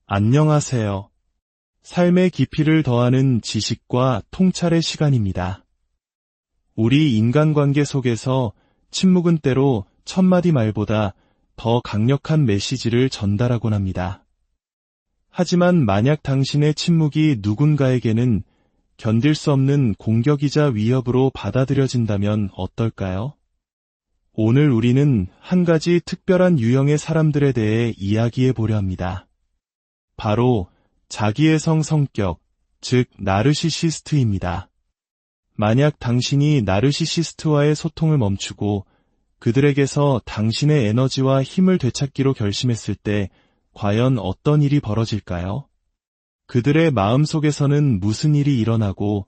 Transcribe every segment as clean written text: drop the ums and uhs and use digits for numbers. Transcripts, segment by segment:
안녕하세요. 삶의 깊이를 더하는 지식과 통찰의 시간입니다. 우리 인간관계 속에서 침묵은 때로 천마디 말보다 더 강력한 메시지를 전달하곤 합니다. 하지만 만약 당신의 침묵이 누군가에게는 견딜 수 없는 공격이자 위협으로 받아들여진다면 어떨까요? 오늘 우리는 한 가지 특별한 유형의 사람들에 대해 이야기해 보려 합니다. 바로 자기애성 성격, 즉 나르시시스트입니다. 만약 당신이 나르시시스트와의 소통을 멈추고 그들에게서 당신의 에너지와 힘을 되찾기로 결심했을 때 과연 어떤 일이 벌어질까요? 그들의 마음속에서는 무슨 일이 일어나고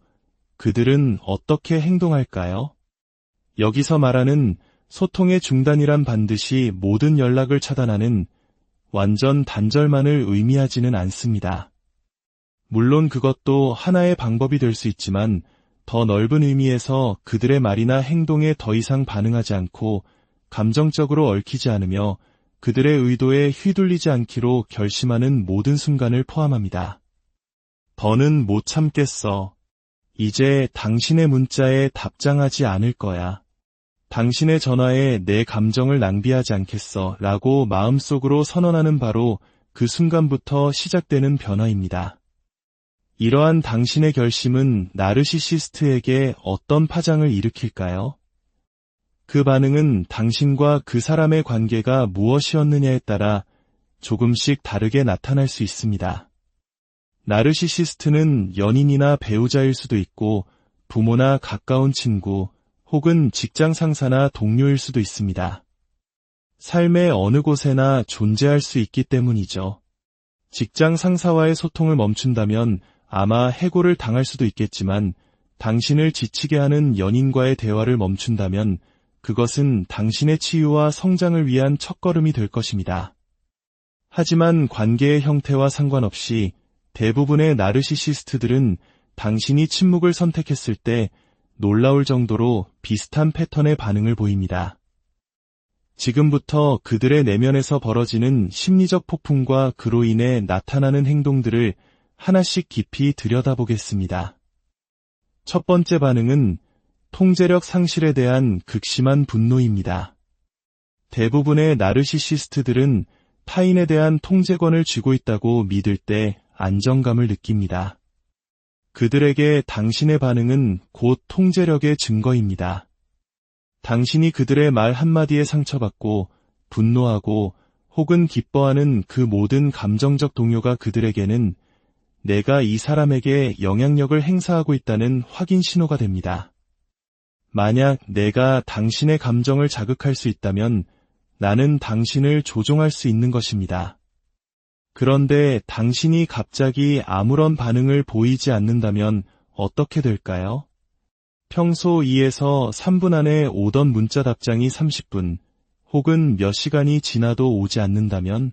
그들은 어떻게 행동할까요? 여기서 말하는 소통의 중단이란 반드시 모든 연락을 차단하는 완전 단절만을 의미하지는 않습니다. 물론 그것도 하나의 방법이 될 수 있지만 더 넓은 의미에서 그들의 말이나 행동에 더 이상 반응하지 않고 감정적으로 얽히지 않으며 그들의 의도에 휘둘리지 않기로 결심하는 모든 순간을 포함합니다. 더는 못 참겠어. 이제 당신의 문자에 답장하지 않을 거야. 당신의 전화에 내 감정을 낭비하지 않겠어 라고 마음속으로 선언하는 바로 그 순간부터 시작되는 변화입니다. 이러한 당신의 결심은 나르시시스트에게 어떤 파장을 일으킬까요? 그 반응은 당신과 그 사람의 관계가 무엇이었느냐에 따라 조금씩 다르게 나타날 수 있습니다. 나르시시스트는 연인이나 배우자일 수도 있고 부모나 가까운 친구 혹은 직장 상사나 동료일 수도 있습니다. 삶의 어느 곳에나 존재할 수 있기 때문이죠. 직장 상사와의 소통을 멈춘다면 아마 해고를 당할 수도 있겠지만 당신을 지치게 하는 연인과의 대화를 멈춘다면 그것은 당신의 치유와 성장을 위한 첫걸음이 될 것입니다. 하지만 관계의 형태와 상관없이 대부분의 나르시시스트들은 당신이 침묵을 선택했을 때 놀라울 정도로 비슷한 패턴의 반응을 보입니다. 지금부터 그들의 내면에서 벌어지는 심리적 폭풍과 그로 인해 나타나는 행동들을 하나씩 깊이 들여다보겠습니다. 첫 번째 반응은 통제력 상실에 대한 극심한 분노입니다. 대부분의 나르시시스트들은 타인에 대한 통제권을 쥐고 있다고 믿을 때 안정감을 느낍니다. 그들에게 당신의 반응은 곧 통제력의 증거입니다. 당신이 그들의 말 한마디에 상처받고 분노하고 혹은 기뻐하는 그 모든 감정적 동요가 그들에게는 내가 이 사람에게 영향력을 행사하고 있다는 확인 신호가 됩니다. 만약 내가 당신의 감정을 자극할 수 있다면 나는 당신을 조종할 수 있는 것입니다. 그런데 당신이 갑자기 아무런 반응을 보이지 않는다면 어떻게 될까요? 평소 2에서 3분 안에 오던 문자 답장이 30분 혹은 몇 시간이 지나도 오지 않는다면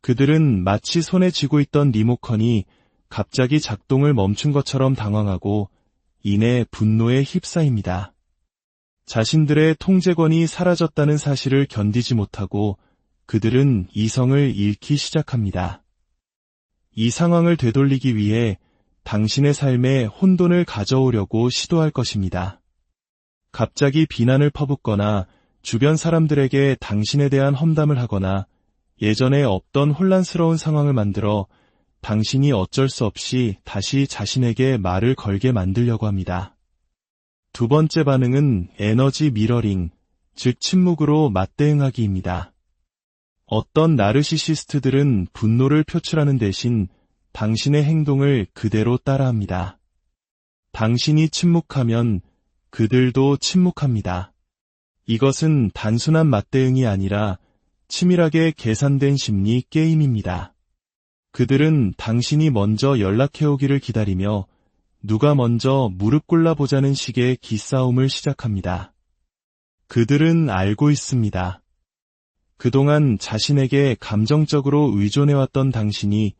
그들은 마치 손에 쥐고 있던 리모컨이 갑자기 작동을 멈춘 것처럼 당황하고 이내 분노에 휩싸입니다. 자신들의 통제권이 사라졌다는 사실을 견디지 못하고 그들은 이성을 잃기 시작합니다. 이 상황을 되돌리기 위해 당신의 삶에 혼돈을 가져오려고 시도할 것입니다. 갑자기 비난을 퍼붓거나 주변 사람들에게 당신에 대한 험담을 하거나 예전에 없던 혼란스러운 상황을 만들어 당신이 어쩔 수 없이 다시 자신에게 말을 걸게 만들려고 합니다. 두 번째 반응은 에너지 미러링, 즉 침묵으로 맞대응하기입니다. 어떤 나르시시스트들은 분노를 표출하는 대신 당신의 행동을 그대로 따라합니다. 당신이 침묵하면 그들도 침묵합니다. 이것은 단순한 맞대응이 아니라 치밀하게 계산된 심리 게임입니다. 그들은 당신이 먼저 연락해오기를 기다리며 누가 먼저 무릎 꿇어보자는 식의 기싸움을 시작합니다. 그들은 알고 있습니다. 그동안 자신에게 감정적으로 의존해왔던 당신이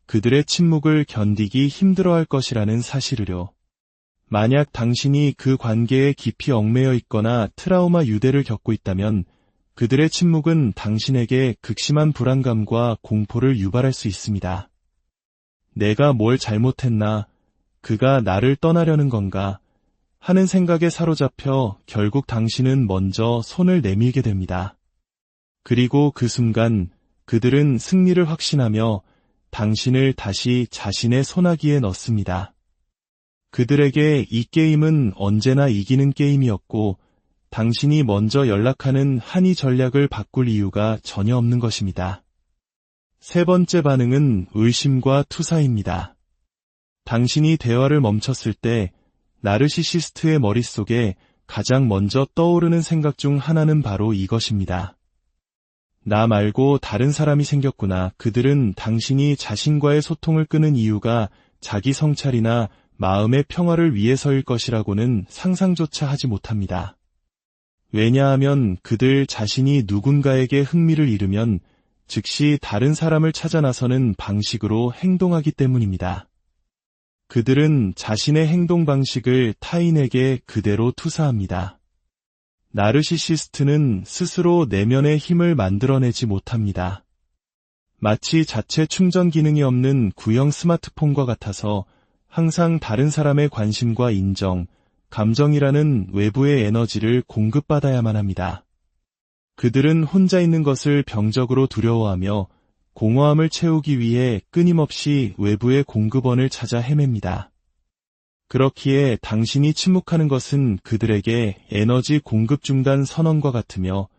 그들의 침묵을 견디기 힘들어할 것이라는 사실을요. 만약 당신이 그 관계에 깊이 얽매여 있거나 트라우마 유대를 겪고 있다면 그들의 침묵은 당신에게 극심한 불안감과 공포를 유발할 수 있습니다. 내가 뭘 잘못했나? 그가 나를 떠나려는 건가? 하는 생각에 사로잡혀 결국 당신은 먼저 손을 내밀게 됩니다. 그리고 그 순간 그들은 승리를 확신하며 당신을 다시 자신의 손아귀에 넣습니다. 그들에게 이 게임은 언제나 이기는 게임이었고 당신이 먼저 연락하는 한이 전략을 바꿀 이유가 전혀 없는 것입니다. 세 번째 반응은 의심과 투사입니다. 당신이 대화를 멈췄을 때 나르시시스트의 머릿속에 가장 먼저 떠오르는 생각 중 하나는 바로 이것입니다. 나 말고 다른 사람이 생겼구나. 그들은 당신이 자신과의 소통을 끄는 이유가 자기 성찰이나 마음의 평화를 위해서일 것이라고는 상상조차 하지 못합니다. 왜냐하면 그들 자신이 누군가에게 흥미를 잃으면 즉시 다른 사람을 찾아 나서는 방식으로 행동하기 때문입니다. 그들은 자신의 행동 방식을 타인에게 그대로 투사합니다. 나르시시스트는 스스로 내면의 힘을 만들어내지 못합니다. 마치 자체 충전 기능이 없는 구형 스마트폰과 같아서 항상 다른 사람의 관심과 인정, 감정이라는 외부의 에너지를 공급받아야만 합니다. 그들은 혼자 있는 것을 병적으로 두려워하며 공허함을 채우기 위해 끊임없이 외부의 공급원을 찾아 헤맵니다. 그렇기에 당신이 침묵하는 것은 그들에게 에너지 공급 중단 선언과 같으며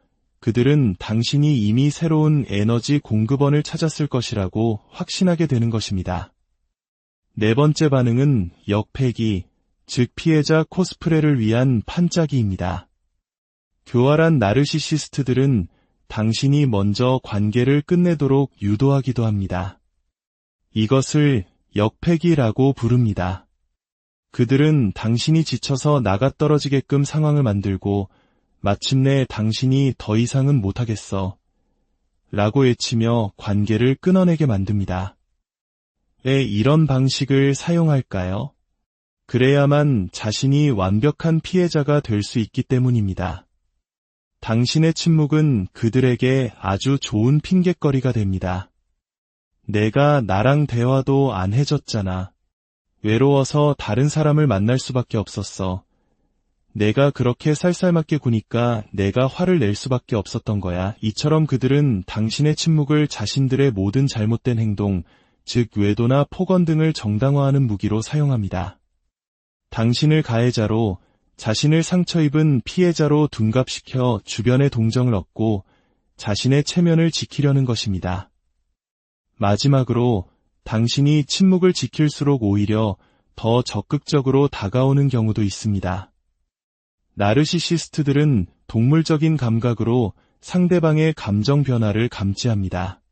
그들은 당신이 이미 새로운 에너지 공급원을 찾았을 것이라고 확신하게 되는 것입니다. 네 번째 반응은 역패기, 즉 피해자 코스프레를 위한 판짜기입니다. 교활한 나르시시스트들은 당신이 먼저 관계를 끝내도록 유도하기도 합니다. 이것을 역패기라고 부릅니다. 그들은 당신이 지쳐서 나가떨어지게끔 상황을 만들고 마침내 당신이 더 이상은 못하겠어 라고 외치며 관계를 끊어내게 만듭니다. 왜 이런 방식을 사용할까요? 그래야만 자신이 완벽한 피해자가 될 수 있기 때문입니다. 당신의 침묵은 그들에게 아주 좋은 핑곗거리가 됩니다. 내가 나랑 대화도 안 해줬잖아. 외로워서 다른 사람을 만날 수밖에 없었어. 내가 그렇게 쌀쌀맞게 구니까 내가 화를 낼 수밖에 없었던 거야. 이처럼 그들은 당신의 침묵을 자신들의 모든 잘못된 행동, 즉 외도나 폭언 등을 정당화하는 무기로 사용합니다. 당신을 가해자로, 자신을 상처 입은 피해자로 둔갑시켜 주변의 동정을 얻고 자신의 체면을 지키려는 것입니다. 마지막으로 당신이 침묵을 지킬수록 오히려 더 적극적으로 다가오는 경우도 있습니다. 나르시시스트들은 동물적인 감각으로 상대방의 감정 변화를 감지합니다.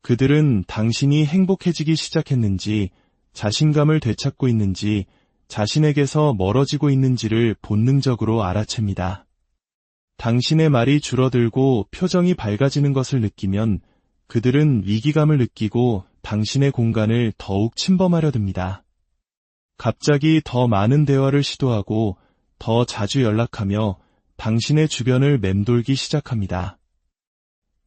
그들은 당신이 행복해지기 시작했는지, 자신감을 되찾고 있는지, 자신에게서 멀어지고 있는지를 본능적으로 알아챕니다. 당신의 말이 줄어들고 표정이 밝아지는 것을 느끼면 그들은 위기감을 느끼고 당신의 공간을 더욱 침범하려 듭니다. 갑자기 더 많은 대화를 시도하고 더 자주 연락하며 당신의 주변을 맴돌기 시작합니다.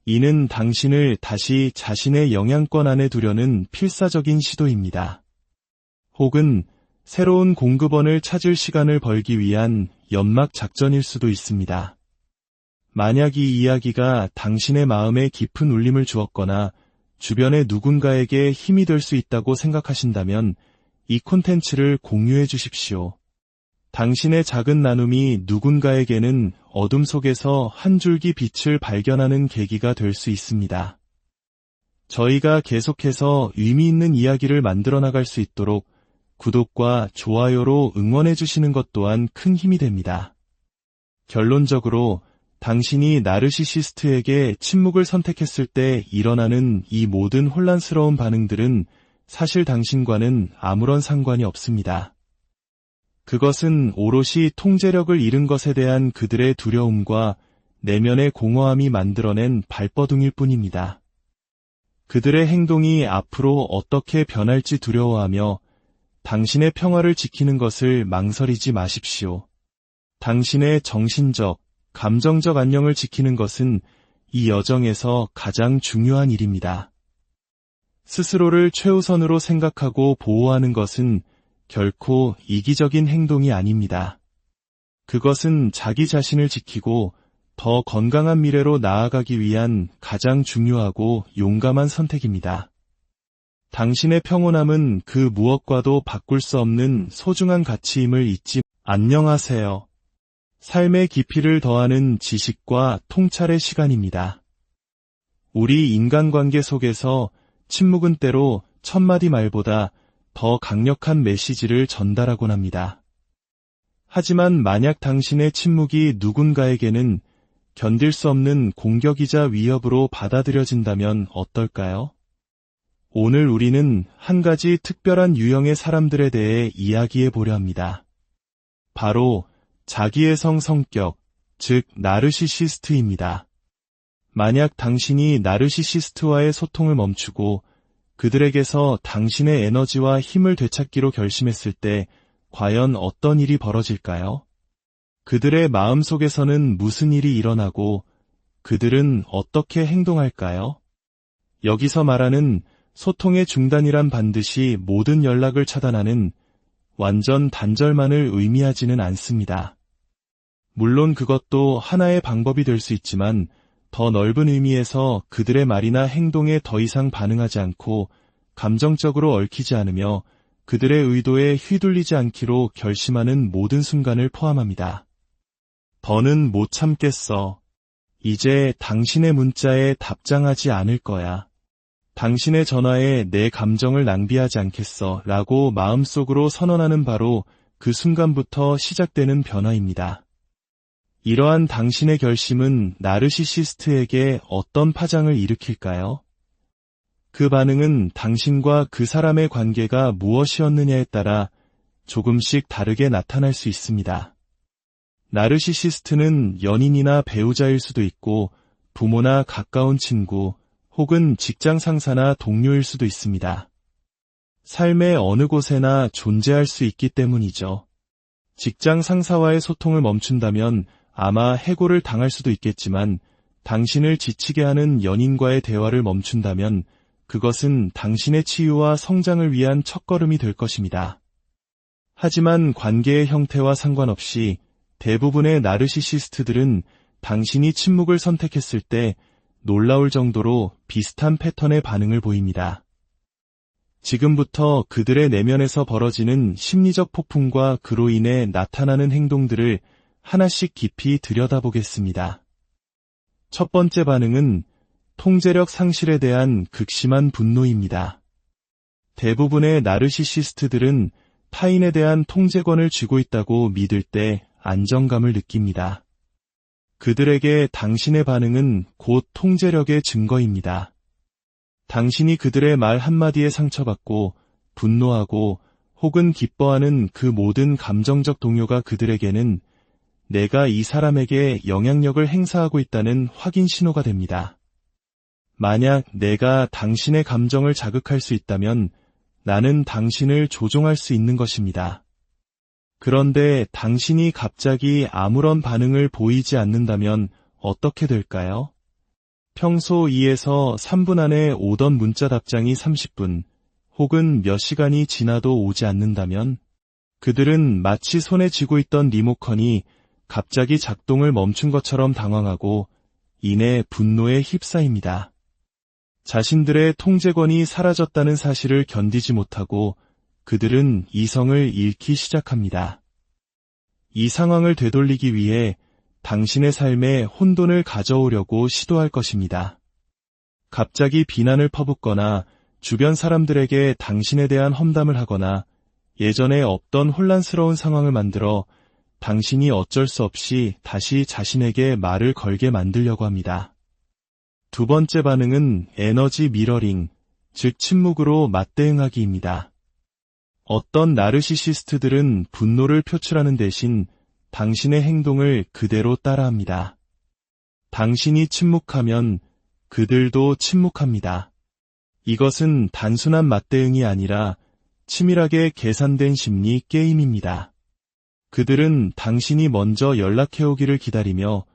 이는 당신을 다시 자신의 영향권 안에 두려는 필사적인 시도입니다. 혹은 새로운 공급원을 찾을 시간을 벌기 위한 연막 작전일 수도 있습니다. 만약 이 이야기가 당신의 마음에 깊은 울림을 주었거나 주변의 누군가에게 힘이 될 수 있다고 생각하신다면 이 콘텐츠를 공유해 주십시오. 당신의 작은 나눔이 누군가에게는 어둠 속에서 한 줄기 빛을 발견하는 계기가 될 수 있습니다. 저희가 계속해서 의미 있는 이야기를 만들어 나갈 수 있도록 구독과 좋아요로 응원해 주시는 것 또한 큰 힘이 됩니다. 결론적으로 당신이 나르시시스트에게 침묵을 선택했을 때 일어나는 이 모든 혼란스러운 반응들은 사실 당신과는 아무런 상관이 없습니다. 그것은 오롯이 통제력을 잃은 것에 대한 그들의 두려움과 내면의 공허함이 만들어낸 발버둥일 뿐입니다. 그들의 행동이 앞으로 어떻게 변할지 두려워하며 당신의 평화를 지키는 것을 망설이지 마십시오. 당신의 정신적, 감정적 안녕을 지키는 것은 이 여정에서 가장 중요한 일입니다. 스스로를 최우선으로 생각하고 보호하는 것은 결코 이기적인 행동이 아닙니다. 그것은 자기 자신을 지키고 더 건강한 미래로 나아가기 위한 가장 중요하고 용감한 선택입니다. 당신의 평온함은 그 무엇과도 바꿀 수 없는 소중한 가치임을 잊지 안녕하세요. 삶의 깊이를 더하는 지식과 통찰의 시간입니다. 우리 인간관계 속에서 침묵은 때로 1000마디 말보다 더 강력한 메시지를 전달하곤 합니다. 하지만 만약 당신의 침묵이 누군가에게는 견딜 수 없는 공격이자 위협으로 받아들여진다면 어떨까요? 오늘 우리는 한 가지 특별한 유형의 사람들에 대해 이야기해 보려 합니다. 바로 자기애성 성격, 즉 나르시시스트입니다. 만약 당신이 나르시시스트와의 소통을 멈추고 그들에게서 당신의 에너지와 힘을 되찾기로 결심했을 때 과연 어떤 일이 벌어질까요? 그들의 마음속에서는 무슨 일이 일어나고 그들은 어떻게 행동할까요? 여기서 말하는 소통의 중단이란 반드시 모든 연락을 차단하는 완전 단절만을 의미하지는 않습니다. 물론 그것도 하나의 방법이 될 수 있지만 더 넓은 의미에서 그들의 말이나 행동에 더 이상 반응하지 않고 감정적으로 얽히지 않으며 그들의 의도에 휘둘리지 않기로 결심하는 모든 순간을 포함합니다. 더는 못 참겠어. 이제 당신의 문자에 답장하지 않을 거야. 당신의 전화에 내 감정을 낭비하지 않겠어 라고 마음속으로 선언하는 바로 그 순간부터 시작되는 변화입니다. 이러한 당신의 결심은 나르시시스트에게 어떤 파장을 일으킬까요? 그 반응은 당신과 그 사람의 관계가 무엇이었느냐에 따라 조금씩 다르게 나타날 수 있습니다. 나르시시스트는 연인이나 배우자일 수도 있고 부모나 가까운 친구 혹은 직장 상사나 동료일 수도 있습니다. 삶의 어느 곳에나 존재할 수 있기 때문이죠. 직장 상사와의 소통을 멈춘다면 아마 해고를 당할 수도 있겠지만 당신을 지치게 하는 연인과의 대화를 멈춘다면 그것은 당신의 치유와 성장을 위한 첫걸음이 될 것입니다. 하지만 관계의 형태와 상관없이 대부분의 나르시시스트들은 당신이 침묵을 선택했을 때 놀라울 정도로 비슷한 패턴의 반응을 보입니다. 지금부터 그들의 내면에서 벌어지는 심리적 폭풍과 그로 인해 나타나는 행동들을 하나씩 깊이 들여다보겠습니다. 첫 번째 반응은 통제력 상실에 대한 극심한 분노입니다. 대부분의 나르시시스트들은 타인에 대한 통제권을 쥐고 있다고 믿을 때 안정감을 느낍니다. 그들에게 당신의 반응은 곧 통제력의 증거입니다. 당신이 그들의 말 한마디에 상처받고 분노하고 혹은 기뻐하는 그 모든 감정적 동요가 그들에게는 내가 이 사람에게 영향력을 행사하고 있다는 확인 신호가 됩니다. 만약 내가 당신의 감정을 자극할 수 있다면 나는 당신을 조종할 수 있는 것입니다. 그런데 당신이 갑자기 아무런 반응을 보이지 않는다면 어떻게 될까요? 평소 2에서 3분 안에 오던 문자 답장이 30분 혹은 몇 시간이 지나도 오지 않는다면 그들은 마치 손에 쥐고 있던 리모컨이 갑자기 작동을 멈춘 것처럼 당황하고 이내 분노에 휩싸입니다. 자신들의 통제권이 사라졌다는 사실을 견디지 못하고 그들은 이성을 잃기 시작합니다. 이 상황을 되돌리기 위해 당신의 삶에 혼돈을 가져오려고 시도할 것입니다. 갑자기 비난을 퍼붓거나 주변 사람들에게 당신에 대한 험담을 하거나 예전에 없던 혼란스러운 상황을 만들어 당신이 어쩔 수 없이 다시 자신에게 말을 걸게 만들려고 합니다. 두 번째 반응은 에너지 미러링, 즉 침묵으로 맞대응하기입니다. 어떤 나르시시스트들은 분노를 표출하는 대신 당신의 행동을 그대로 따라합니다. 당신이 침묵하면 그들도 침묵합니다. 이것은 단순한 맞대응이 아니라 치밀하게 계산된 심리 게임입니다. 그들은 당신이 먼저 연락해오기를 기다리며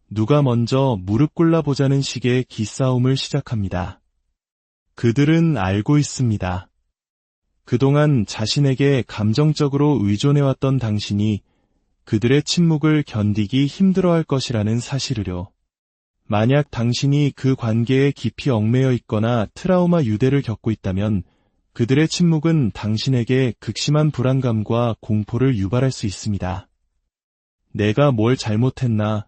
누가 먼저 무릎 꿇어보자는 식의 기싸움을 시작합니다. 그들은 알고 있습니다. 그동안 자신에게 감정적으로 의존해왔던 당신이 그들의 침묵을 견디기 힘들어할 것이라는 사실을요. 만약 당신이 그 관계에 깊이 얽매여 있거나 트라우마 유대를 겪고 있다면 그들의 침묵은 당신에게 극심한 불안감과 공포를 유발할 수 있습니다. 내가 뭘 잘못했나?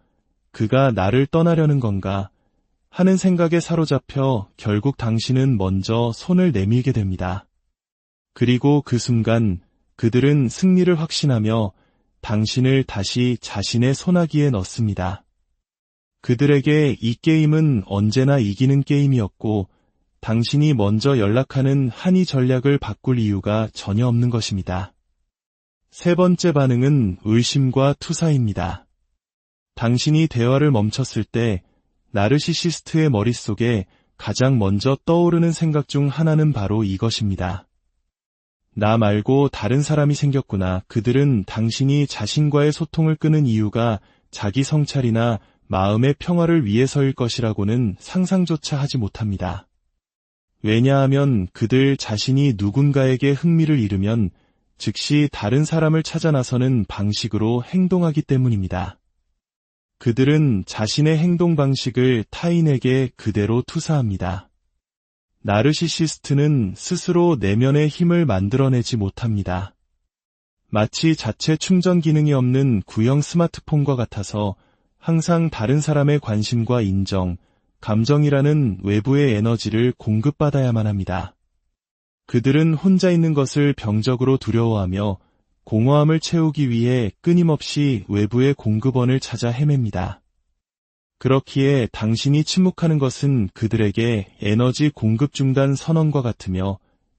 그가 나를 떠나려는 건가? 하는 생각에 사로잡혀 결국 당신은 먼저 손을 내밀게 됩니다. 그리고 그 순간 그들은 승리를 확신하며 당신을 다시 자신의 손아귀에 넣습니다. 그들에게 이 게임은 언제나 이기는 게임이었고 당신이 먼저 연락하는 한이 전략을 바꿀 이유가 전혀 없는 것입니다. 세 번째 반응은 의심과 투사입니다. 당신이 대화를 멈췄을 때 나르시시스트의 머릿속에 가장 먼저 떠오르는 생각 중 하나는 바로 이것입니다. 나 말고 다른 사람이 생겼구나. 그들은 당신이 자신과의 소통을 끄는 이유가 자기 성찰이나 마음의 평화를 위해서일 것이라고는 상상조차 하지 못합니다. 왜냐하면 그들 자신이 누군가에게 흥미를 잃으면 즉시 다른 사람을 찾아 나서는 방식으로 행동하기 때문입니다. 그들은 자신의 행동 방식을 타인에게 그대로 투사합니다. 나르시시스트는 스스로 내면의 힘을 만들어내지 못합니다. 마치 자체 충전 기능이 없는 구형 스마트폰과 같아서 항상 다른 사람의 관심과 인정, 감정이라는 외부의 에너지를 공급받아야만 합니다. 그들은 혼자 있는 것을 병적으로 두려워하며 공허함을 채우기 위해 끊임없이 외부의 공급원을 찾아 헤맵니다. 그렇기에 당신이 침묵하는 것은 그들에게 에너지 공급 중단 선언과 같으며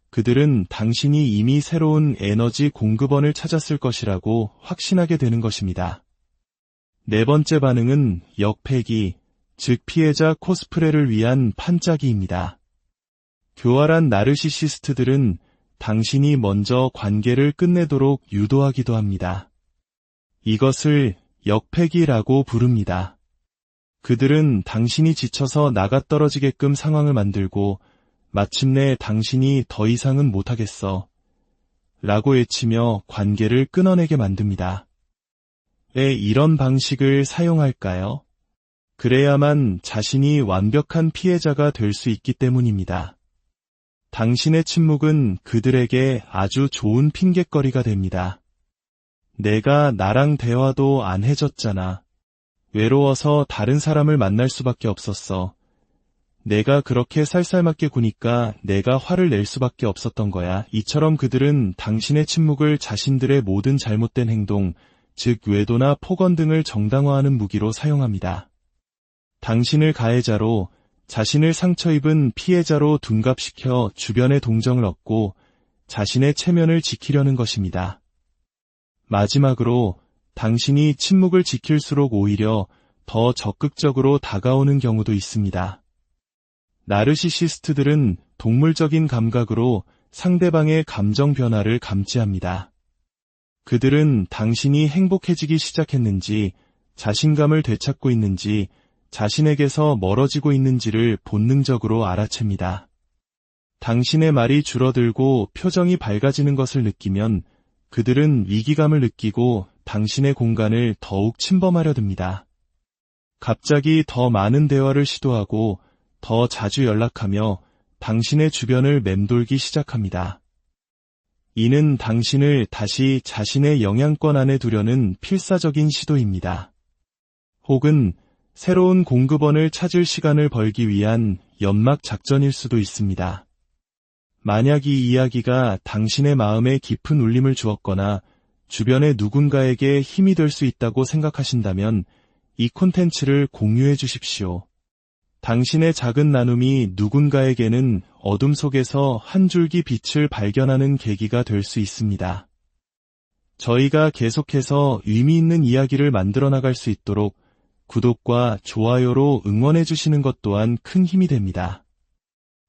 그들은 당신이 이미 새로운 에너지 공급원을 찾았을 것이라고 확신하게 되는 것입니다. 네 번째 반응은 역패기, 즉 피해자 코스프레를 위한 판짜기입니다. 교활한 나르시시스트들은 당신이 먼저 관계를 끝내도록 유도하기도 합니다. 이것을 역패기라고 부릅니다. 그들은 당신이 지쳐서 나가떨어지게끔 상황을 만들고 마침내 당신이 더 이상은 못하겠어 라고 외치며 관계를 끊어내게 만듭니다. 왜 이런 방식을 사용할까요? 그래야만 자신이 완벽한 피해자가 될 수 있기 때문입니다. 당신의 침묵은 그들에게 아주 좋은 핑곗거리가 됩니다. 내가 나랑 대화도 안 해줬잖아. 외로워서 다른 사람을 만날 수밖에 없었어. 내가 그렇게 쌀쌀맞게 구니까 내가 화를 낼 수밖에 없었던 거야. 이처럼 그들은 당신의 침묵을 자신들의 모든 잘못된 행동, 즉 외도나 폭언 등을 정당화하는 무기로 사용합니다. 당신을 가해자로, 자신을 상처 입은 피해자로 둔갑시켜 주변의 동정을 얻고 자신의 체면을 지키려는 것입니다. 마지막으로 당신이 침묵을 지킬수록 오히려 더 적극적으로 다가오는 경우도 있습니다. 나르시시스트들은 동물적인 감각으로 상대방의 감정 변화를 감지합니다. 그들은 당신이 행복해지기 시작했는지, 자신감을 되찾고 있는지, 자신에게서 멀어지고 있는지를 본능적으로 알아챕니다. 당신의 말이 줄어들고 표정이 밝아지는 것을 느끼면 그들은 위기감을 느끼고 당신의 공간을 더욱 침범하려 듭니다. 갑자기 더 많은 대화를 시도하고 더 자주 연락하며 당신의 주변을 맴돌기 시작합니다. 이는 당신을 다시 자신의 영향권 안에 두려는 필사적인 시도입니다. 혹은 새로운 공급원을 찾을 시간을 벌기 위한 연막 작전일 수도 있습니다. 만약 이 이야기가 당신의 마음에 깊은 울림을 주었거나 주변의 누군가에게 힘이 될 수 있다고 생각하신다면 이 콘텐츠를 공유해 주십시오. 당신의 작은 나눔이 누군가에게는 어둠 속에서 한 줄기 빛을 발견하는 계기가 될 수 있습니다. 저희가 계속해서 의미 있는 이야기를 만들어 나갈 수 있도록 구독과 좋아요로 응원해 주시는 것 또한 큰 힘이 됩니다.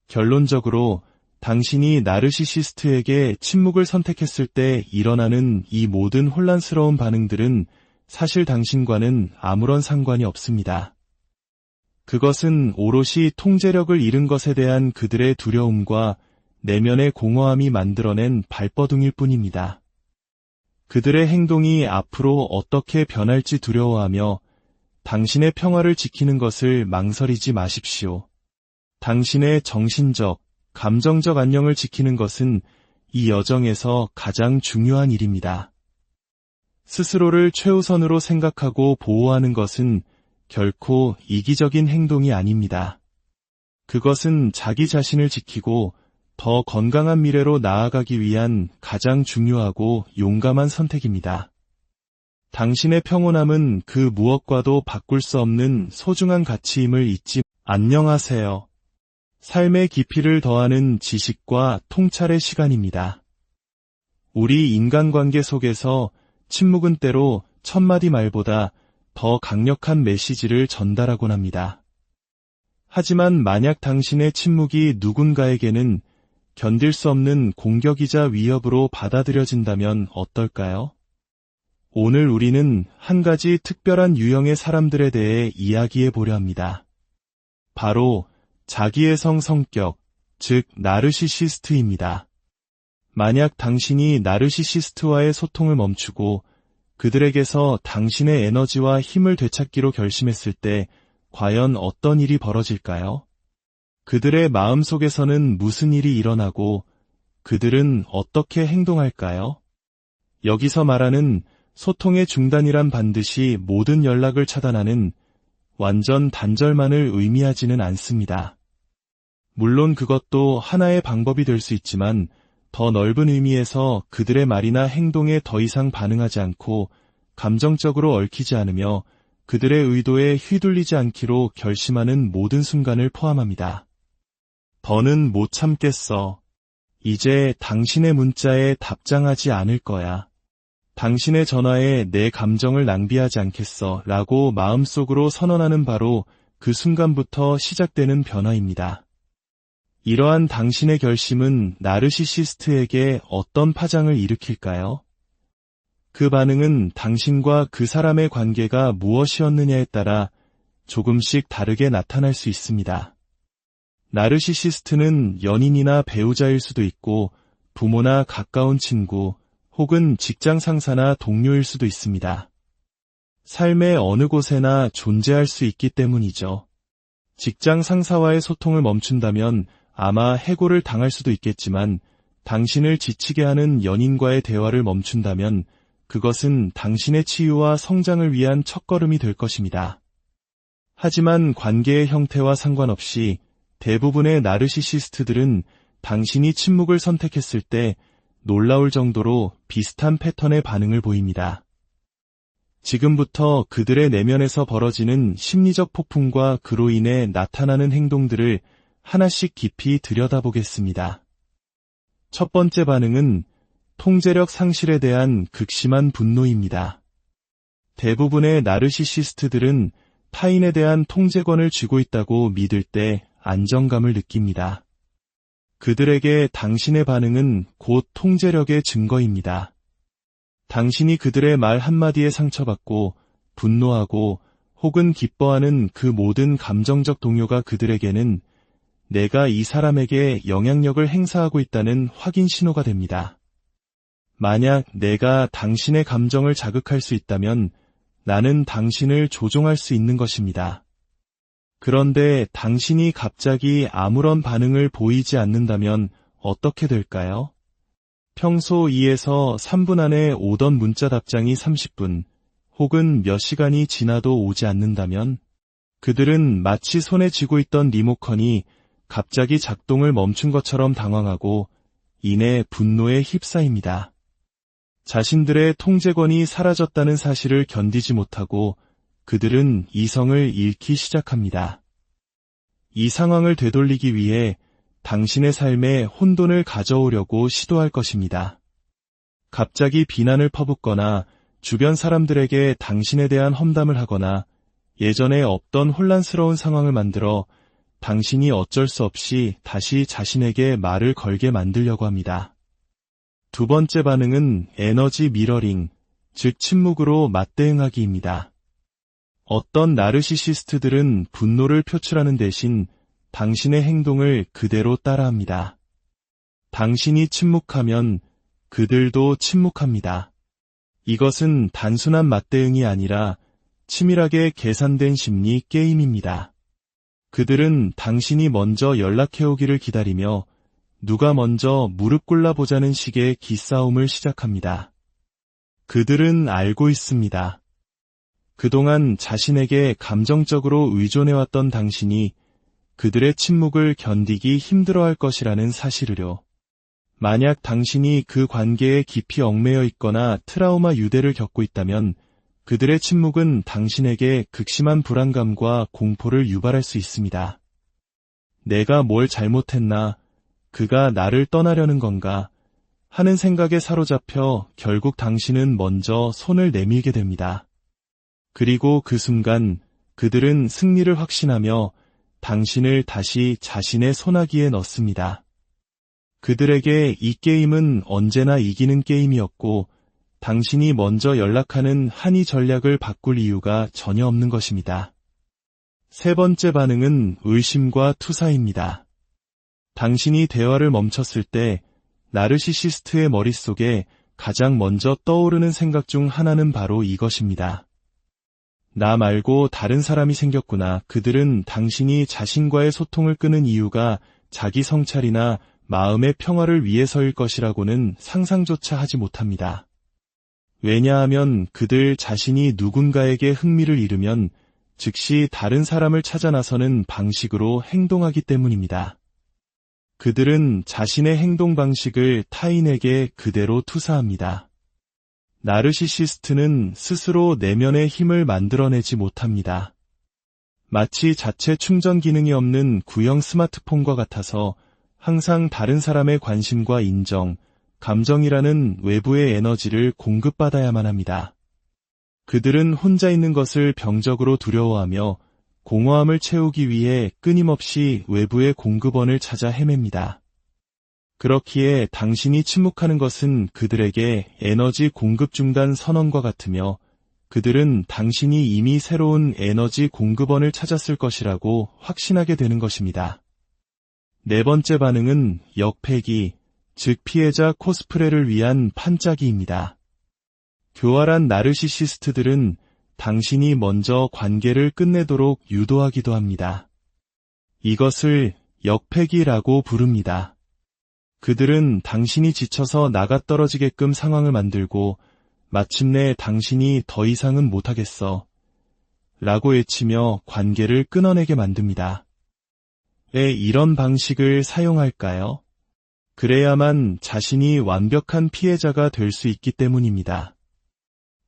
결론적으로 당신이 나르시시스트에게 침묵을 선택했을 때 일어나는 이 모든 혼란스러운 반응들은 사실 당신과는 아무런 상관이 없습니다. 그것은 오롯이 통제력을 잃은 것에 대한 그들의 두려움과 내면의 공허함이 만들어낸 발버둥일 뿐입니다. 그들의 행동이 앞으로 어떻게 변할지 두려워하며 당신의 평화를 지키는 것을 망설이지 마십시오. 당신의 정신적, 감정적 안녕을 지키는 것은 이 여정에서 가장 중요한 일입니다. 스스로를 최우선으로 생각하고 보호하는 것은 결코 이기적인 행동이 아닙니다. 그것은 자기 자신을 지키고 더 건강한 미래로 나아가기 위한 가장 중요하고 용감한 선택입니다. 당신의 평온함은 그 무엇과도 바꿀 수 없는 소중한 가치임을 잊지 안녕하세요. 삶의 깊이를 더하는 지식과 통찰의 시간입니다. 우리 인간관계 속에서 침묵은 때로 천마디 말보다 더 강력한 메시지를 전달하곤 합니다. 하지만 만약 당신의 침묵이 누군가에게는 견딜 수 없는 공격이자 위협으로 받아들여진다면 어떨까요? 오늘 우리는 한 가지 특별한 유형의 사람들에 대해 이야기해 보려 합니다. 바로 자기애성 성격, 즉 나르시시스트입니다. 만약 당신이 나르시시스트와의 소통을 멈추고 그들에게서 당신의 에너지와 힘을 되찾기로 결심했을 때 과연 어떤 일이 벌어질까요? 그들의 마음속에서는 무슨 일이 일어나고 그들은 어떻게 행동할까요? 여기서 말하는 소통의 중단이란 반드시 모든 연락을 차단하는 완전 단절만을 의미하지는 않습니다. 물론 그것도 하나의 방법이 될 수 있지만 더 넓은 의미에서 그들의 말이나 행동에 더 이상 반응하지 않고 감정적으로 얽히지 않으며 그들의 의도에 휘둘리지 않기로 결심하는 모든 순간을 포함합니다. 더는 못 참겠어. 이제 당신의 문자에 답장하지 않을 거야. 당신의 전화에 내 감정을 낭비하지 않겠어 라고 마음속으로 선언하는 바로 그 순간부터 시작되는 변화입니다. 이러한 당신의 결심은 나르시시스트에게 어떤 파장을 일으킬까요? 그 반응은 당신과 그 사람의 관계가 무엇이었느냐에 따라 조금씩 다르게 나타날 수 있습니다. 나르시시스트는 연인이나 배우자일 수도 있고 부모나 가까운 친구, 혹은 직장 상사나 동료일 수도 있습니다. 삶의 어느 곳에나 존재할 수 있기 때문이죠. 직장 상사와의 소통을 멈춘다면 아마 해고를 당할 수도 있겠지만 당신을 지치게 하는 연인과의 대화를 멈춘다면 그것은 당신의 치유와 성장을 위한 첫걸음이 될 것입니다. 하지만 관계의 형태와 상관없이 대부분의 나르시시스트들은 당신이 침묵을 선택했을 때 놀라울 정도로 비슷한 패턴의 반응을 보입니다. 지금부터 그들의 내면에서 벌어지는 심리적 폭풍과 그로 인해 나타나는 행동들을 하나씩 깊이 들여다보겠습니다. 첫 번째 반응은 통제력 상실에 대한 극심한 분노입니다. 대부분의 나르시시스트들은 타인에 대한 통제권을 쥐고 있다고 믿을 때 안정감을 느낍니다. 그들에게 당신의 반응은 곧 통제력의 증거입니다. 당신이 그들의 말 한마디에 상처받고 분노하고 혹은 기뻐하는 그 모든 감정적 동요가 그들에게는 내가 이 사람에게 영향력을 행사하고 있다는 확인 신호가 됩니다. 만약 내가 당신의 감정을 자극할 수 있다면 나는 당신을 조종할 수 있는 것입니다. 그런데 당신이 갑자기 아무런 반응을 보이지 않는다면 어떻게 될까요? 평소 2에서 3분 안에 오던 문자 답장이 30분 혹은 몇 시간이 지나도 오지 않는다면 그들은 마치 손에 쥐고 있던 리모컨이 갑자기 작동을 멈춘 것처럼 당황하고 이내 분노에 휩싸입니다. 자신들의 통제권이 사라졌다는 사실을 견디지 못하고 그들은 이성을 잃기 시작합니다. 이 상황을 되돌리기 위해 당신의 삶에 혼돈을 가져오려고 시도할 것입니다. 갑자기 비난을 퍼붓거나 주변 사람들에게 당신에 대한 험담을 하거나 예전에 없던 혼란스러운 상황을 만들어 당신이 어쩔 수 없이 다시 자신에게 말을 걸게 만들려고 합니다. 두 번째 반응은 에너지 미러링, 즉 침묵으로 맞대응하기입니다. 어떤 나르시시스트들은 분노를 표출하는 대신 당신의 행동을 그대로 따라합니다. 당신이 침묵하면 그들도 침묵합니다. 이것은 단순한 맞대응이 아니라 치밀하게 계산된 심리 게임입니다. 그들은 당신이 먼저 연락해오기를 기다리며 누가 먼저 무릎 꿇어보자는 식의 기싸움을 시작합니다. 그들은 알고 있습니다. 그동안 자신에게 감정적으로 의존해왔던 당신이 그들의 침묵을 견디기 힘들어할 것이라는 사실을요. 만약 당신이 그 관계에 깊이 얽매여 있거나 트라우마 유대를 겪고 있다면 그들의 침묵은 당신에게 극심한 불안감과 공포를 유발할 수 있습니다. 내가 뭘 잘못했나? 그가 나를 떠나려는 건가? 하는 생각에 사로잡혀 결국 당신은 먼저 손을 내밀게 됩니다. 그리고 그 순간 그들은 승리를 확신하며 당신을 다시 자신의 손아귀에 넣습니다. 그들에게 이 게임은 언제나 이기는 게임이었고 당신이 먼저 연락하는 한이 전략을 바꿀 이유가 전혀 없는 것입니다. 세 번째 반응은 의심과 투사입니다. 당신이 대화를 멈췄을 때 나르시시스트의 머릿속에 가장 먼저 떠오르는 생각 중 하나는 바로 이것입니다. 나 말고 다른 사람이 생겼구나. 그들은 당신이 자신과의 소통을 끄는 이유가 자기 성찰이나 마음의 평화를 위해서일 것이라고는 상상조차 하지 못합니다. 왜냐하면 그들 자신이 누군가에게 흥미를 잃으면 즉시 다른 사람을 찾아 나서는 방식으로 행동하기 때문입니다. 그들은 자신의 행동 방식을 타인에게 그대로 투사합니다. 나르시시스트는 스스로 내면의 힘을 만들어내지 못합니다. 마치 자체 충전 기능이 없는 구형 스마트폰과 같아서 항상 다른 사람의 관심과 인정, 감정이라는 외부의 에너지를 공급받아야만 합니다. 그들은 혼자 있는 것을 병적으로 두려워하며 공허함을 채우기 위해 끊임없이 외부의 공급원을 찾아 헤맵니다. 그렇기에 당신이 침묵하는 것은 그들에게 에너지 공급 중단 선언과 같으며 그들은 당신이 이미 새로운 에너지 공급원을 찾았을 것이라고 확신하게 되는 것입니다. 네 번째 반응은 역패기, 즉 피해자 코스프레를 위한 판짜기입니다. 교활한 나르시시스트들은 당신이 먼저 관계를 끝내도록 유도하기도 합니다. 이것을 역패기라고 부릅니다. 그들은 당신이 지쳐서 나가떨어지게끔 상황을 만들고 마침내 당신이 더 이상은 못하겠어 라고 외치며 관계를 끊어내게 만듭니다. 왜 이런 방식을 사용할까요? 그래야만 자신이 완벽한 피해자가 될 수 있기 때문입니다.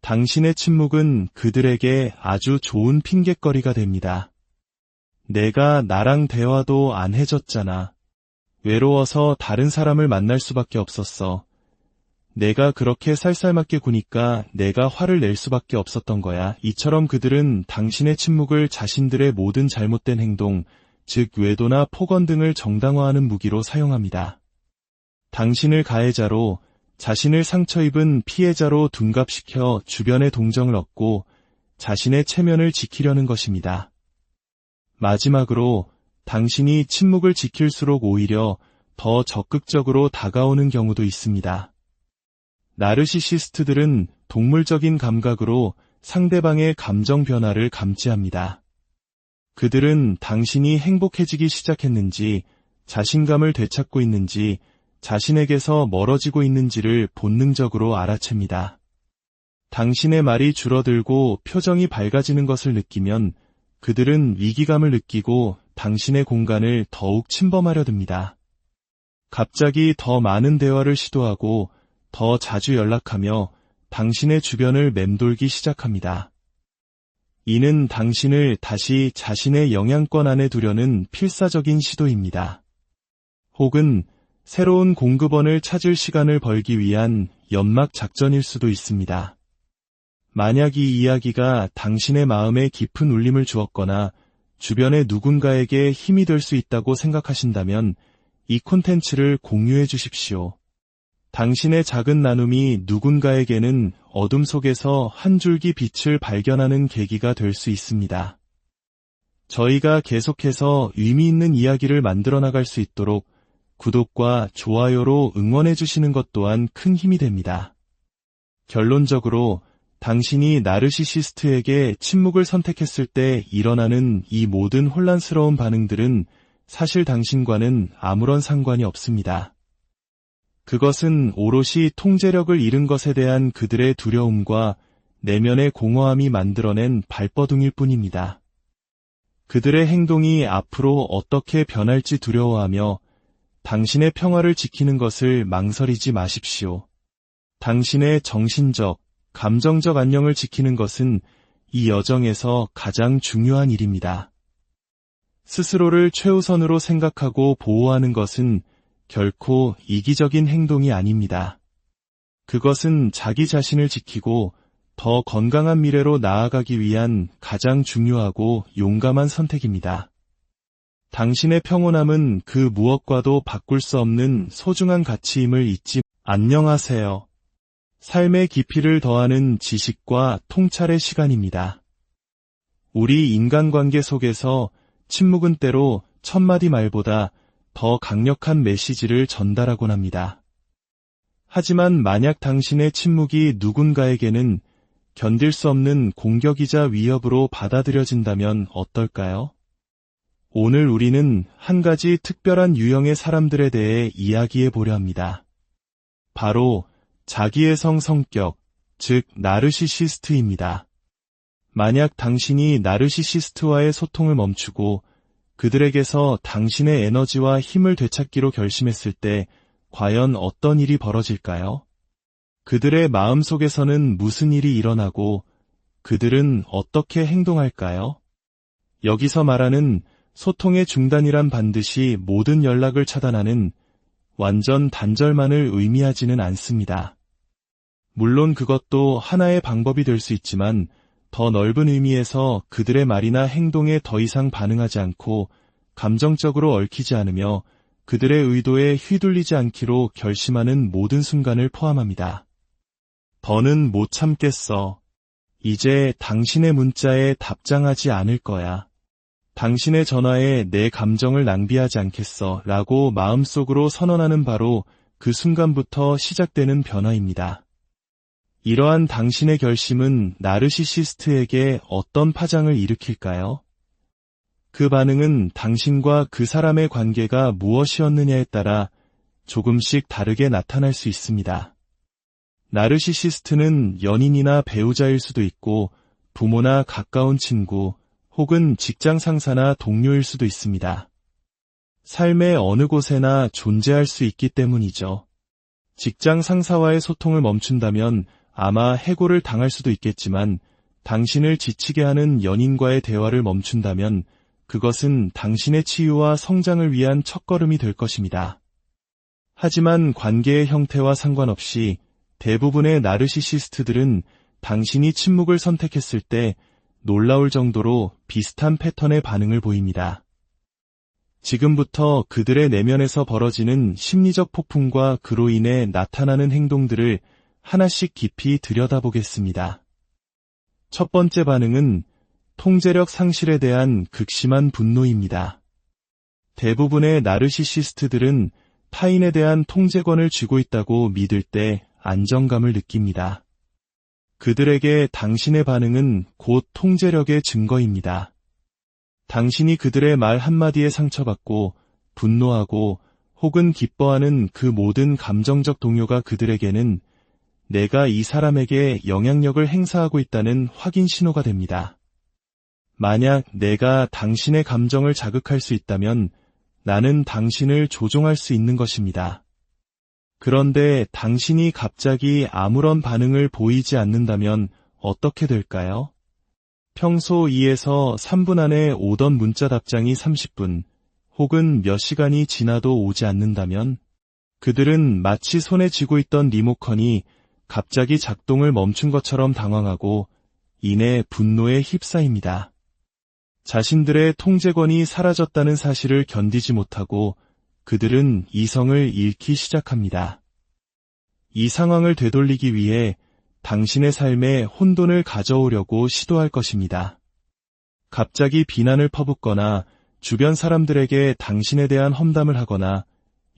당신의 침묵은 그들에게 아주 좋은 핑곗거리가 됩니다. 내가 나랑 대화도 안 해줬잖아. 외로워서 다른 사람을 만날 수밖에 없었어. 내가 그렇게 쌀쌀맞게 구니까 내가 화를 낼 수밖에 없었던 거야. 이처럼 그들은 당신의 침묵을 자신들의 모든 잘못된 행동, 즉 외도나 폭언 등을 정당화하는 무기로 사용합니다. 당신을 가해자로, 자신을 상처 입은 피해자로 둔갑시켜 주변의 동정을 얻고 자신의 체면을 지키려는 것입니다. 마지막으로 당신이 침묵을 지킬수록 오히려 더 적극적으로 다가오는 경우도 있습니다. 나르시시스트들은 동물적인 감각으로 상대방의 감정 변화를 감지합니다. 그들은 당신이 행복해지기 시작했는지, 자신감을 되찾고 있는지, 자신에게서 멀어지고 있는지를 본능적으로 알아챕니다. 당신의 말이 줄어들고 표정이 밝아지는 것을 느끼면 그들은 위기감을 느끼고 당신의 공간을 더욱 침범하려 듭니다. 갑자기 더 많은 대화를 시도하고 더 자주 연락하며 당신의 주변을 맴돌기 시작합니다. 이는 당신을 다시 자신의 영향권 안에 두려는 필사적인 시도입니다. 혹은 새로운 공급원을 찾을 시간을 벌기 위한 연막 작전일 수도 있습니다. 만약 이 이야기가 당신의 마음에 깊은 울림을 주었거나 주변의 누군가에게 힘이 될 수 있다고 생각하신다면 이 콘텐츠를 공유해 주십시오. 당신의 작은 나눔이 누군가에게는 어둠 속에서 한 줄기 빛을 발견하는 계기가 될 수 있습니다. 저희가 계속해서 의미 있는 이야기를 만들어 나갈 수 있도록 구독과 좋아요로 응원해 주시는 것 또한 큰 힘이 됩니다. 결론적으로 당신이 나르시시스트에게 침묵을 선택했을 때 일어나는 이 모든 혼란스러운 반응들은 사실 당신과는 아무런 상관이 없습니다. 그것은 오롯이 통제력을 잃은 것에 대한 그들의 두려움과 내면의 공허함이 만들어낸 발버둥일 뿐입니다. 그들의 행동이 앞으로 어떻게 변할지 두려워하며 당신의 평화를 지키는 것을 망설이지 마십시오. 당신의 정신적, 감정적 안녕을 지키는 것은 이 여정에서 가장 중요한 일입니다. 스스로를 최우선으로 생각하고 보호하는 것은 결코 이기적인 행동이 아닙니다. 그것은 자기 자신을 지키고 더 건강한 미래로 나아가기 위한 가장 중요하고 용감한 선택입니다. 당신의 평온함은 그 무엇과도 바꿀 수 없는 소중한 가치임을 잊지 안녕하세요. 삶의 깊이를 더하는 지식과 통찰의 시간입니다. 우리 인간관계 속에서 침묵은 때로 천마디 말보다 더 강력한 메시지를 전달하곤 합니다. 하지만 만약 당신의 침묵이 누군가에게는 견딜 수 없는 공격이자 위협으로 받아들여진다면 어떨까요? 오늘 우리는 한 가지 특별한 유형의 사람들에 대해 이야기해 보려 합니다. 바로 자기애성 성격, 즉 나르시시스트입니다. 만약 당신이 나르시시스트와의 소통을 멈추고 그들에게서 당신의 에너지와 힘을 되찾기로 결심했을 때 과연 어떤 일이 벌어질까요? 그들의 마음속에서는 무슨 일이 일어나고 그들은 어떻게 행동할까요? 여기서 말하는 소통의 중단이란 반드시 모든 연락을 차단하는 완전 단절만을 의미하지는 않습니다. 물론 그것도 하나의 방법이 될 수 있지만 더 넓은 의미에서 그들의 말이나 행동에 더 이상 반응하지 않고 감정적으로 얽히지 않으며 그들의 의도에 휘둘리지 않기로 결심하는 모든 순간을 포함합니다. 더는 못 참겠어. 이제 당신의 문자에 답장하지 않을 거야. 당신의 전화에 내 감정을 낭비하지 않겠어 라고 마음속으로 선언하는 바로 그 순간부터 시작되는 변화입니다. 이러한 당신의 결심은 나르시시스트에게 어떤 파장을 일으킬까요? 그 반응은 당신과 그 사람의 관계가 무엇이었느냐에 따라 조금씩 다르게 나타날 수 있습니다. 나르시시스트는 연인이나 배우자일 수도 있고 부모나 가까운 친구 혹은 직장 상사나 동료일 수도 있습니다. 삶의 어느 곳에나 존재할 수 있기 때문이죠. 직장 상사와의 소통을 멈춘다면 아마 해고를 당할 수도 있겠지만 당신을 지치게 하는 연인과의 대화를 멈춘다면 그것은 당신의 치유와 성장을 위한 첫걸음이 될 것입니다. 하지만 관계의 형태와 상관없이 대부분의 나르시시스트들은 당신이 침묵을 선택했을 때 놀라울 정도로 비슷한 패턴의 반응을 보입니다. 지금부터 그들의 내면에서 벌어지는 심리적 폭풍과 그로 인해 나타나는 행동들을 하나씩 깊이 들여다보겠습니다. 첫 번째 반응은 통제력 상실에 대한 극심한 분노입니다. 대부분의 나르시시스트들은 타인에 대한 통제권을 쥐고 있다고 믿을 때 안정감을 느낍니다. 그들에게 당신의 반응은 곧 통제력의 증거입니다. 당신이 그들의 말 한마디에 상처받고 분노하고 혹은 기뻐하는 그 모든 감정적 동요가 그들에게는 내가 이 사람에게 영향력을 행사하고 있다는 확인 신호가 됩니다. 만약 내가 당신의 감정을 자극할 수 있다면 나는 당신을 조종할 수 있는 것입니다. 그런데 당신이 갑자기 아무런 반응을 보이지 않는다면 어떻게 될까요? 평소 2에서 3분 안에 오던 문자 답장이 30분 혹은 몇 시간이 지나도 오지 않는다면 그들은 마치 손에 쥐고 있던 리모컨이 갑자기 작동을 멈춘 것처럼 당황하고 이내 분노에 휩싸입니다. 자신들의 통제권이 사라졌다는 사실을 견디지 못하고 그들은 이성을 잃기 시작합니다. 이 상황을 되돌리기 위해 당신의 삶에 혼돈을 가져오려고 시도할 것입니다. 갑자기 비난을 퍼붓거나 주변 사람들에게 당신에 대한 험담을 하거나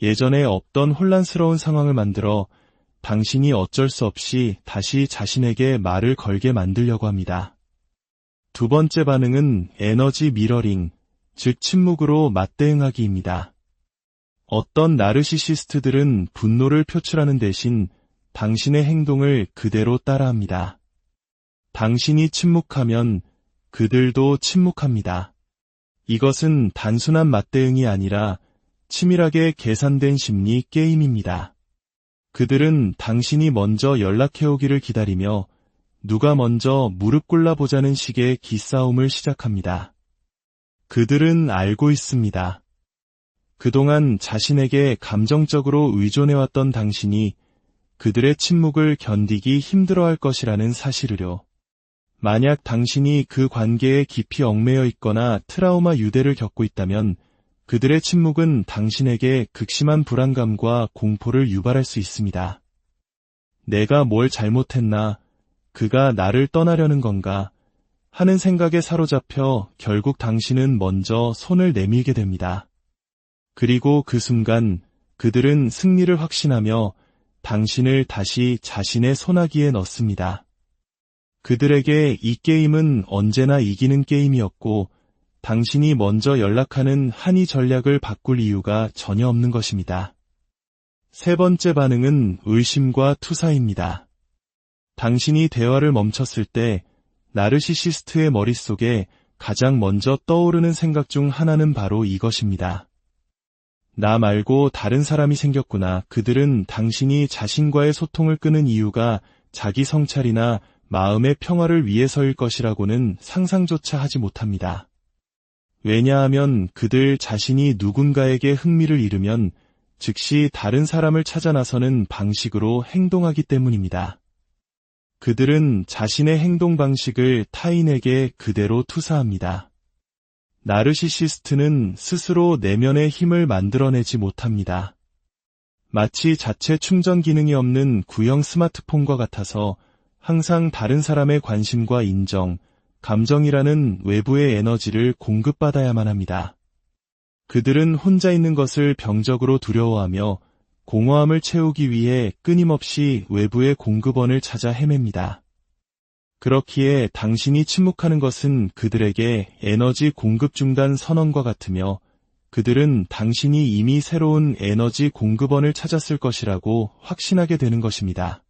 예전에 없던 혼란스러운 상황을 만들어 당신이 어쩔 수 없이 다시 자신에게 말을 걸게 만들려고 합니다. 두 번째 반응은 에너지 미러링, 즉 침묵으로 맞대응하기입니다. 어떤 나르시시스트들은 분노를 표출하는 대신 당신의 행동을 그대로 따라합니다. 당신이 침묵하면 그들도 침묵합니다. 이것은 단순한 맞대응이 아니라 치밀하게 계산된 심리 게임입니다. 그들은 당신이 먼저 연락해오기를 기다리며 누가 먼저 무릎 꿇어보자는 식의 기싸움을 시작합니다. 그들은 알고 있습니다. 그동안 자신에게 감정적으로 의존해왔던 당신이 그들의 침묵을 견디기 힘들어할 것이라는 사실을요. 만약 당신이 그 관계에 깊이 얽매여 있거나 트라우마 유대를 겪고 있다면 그들의 침묵은 당신에게 극심한 불안감과 공포를 유발할 수 있습니다. 내가 뭘 잘못했나? 그가 나를 떠나려는 건가? 하는 생각에 사로잡혀 결국 당신은 먼저 손을 내밀게 됩니다. 그리고 그 순간 그들은 승리를 확신하며 당신을 다시 자신의 손아귀에 넣습니다. 그들에게 이 게임은 언제나 이기는 게임이었고 당신이 먼저 연락하는 한이 전략을 바꿀 이유가 전혀 없는 것입니다. 세 번째 반응은 의심과 투사입니다. 당신이 대화를 멈췄을 때 나르시시스트의 머릿속에 가장 먼저 떠오르는 생각 중 하나는 바로 이것입니다. 나 말고 다른 사람이 생겼구나. 그들은 당신이 자신과의 소통을 끄는 이유가 자기 성찰이나 마음의 평화를 위해서일 것이라고는 상상조차 하지 못합니다. 왜냐하면 그들 자신이 누군가에게 흥미를 잃으면 즉시 다른 사람을 찾아 나서는 방식으로 행동하기 때문입니다. 그들은 자신의 행동 방식을 타인에게 그대로 투사합니다. 나르시시스트는 스스로 내면의 힘을 만들어내지 못합니다. 마치 자체 충전 기능이 없는 구형 스마트폰과 같아서 항상 다른 사람의 관심과 인정, 감정이라는 외부의 에너지를 공급받아야만 합니다. 그들은 혼자 있는 것을 병적으로 두려워하며 공허함을 채우기 위해 끊임없이 외부의 공급원을 찾아 헤맵니다. 그렇기에 당신이 침묵하는 것은 그들에게 에너지 공급 중단 선언과 같으며 그들은 당신이 이미 새로운 에너지 공급원을 찾았을 것이라고 확신하게 되는 것입니다.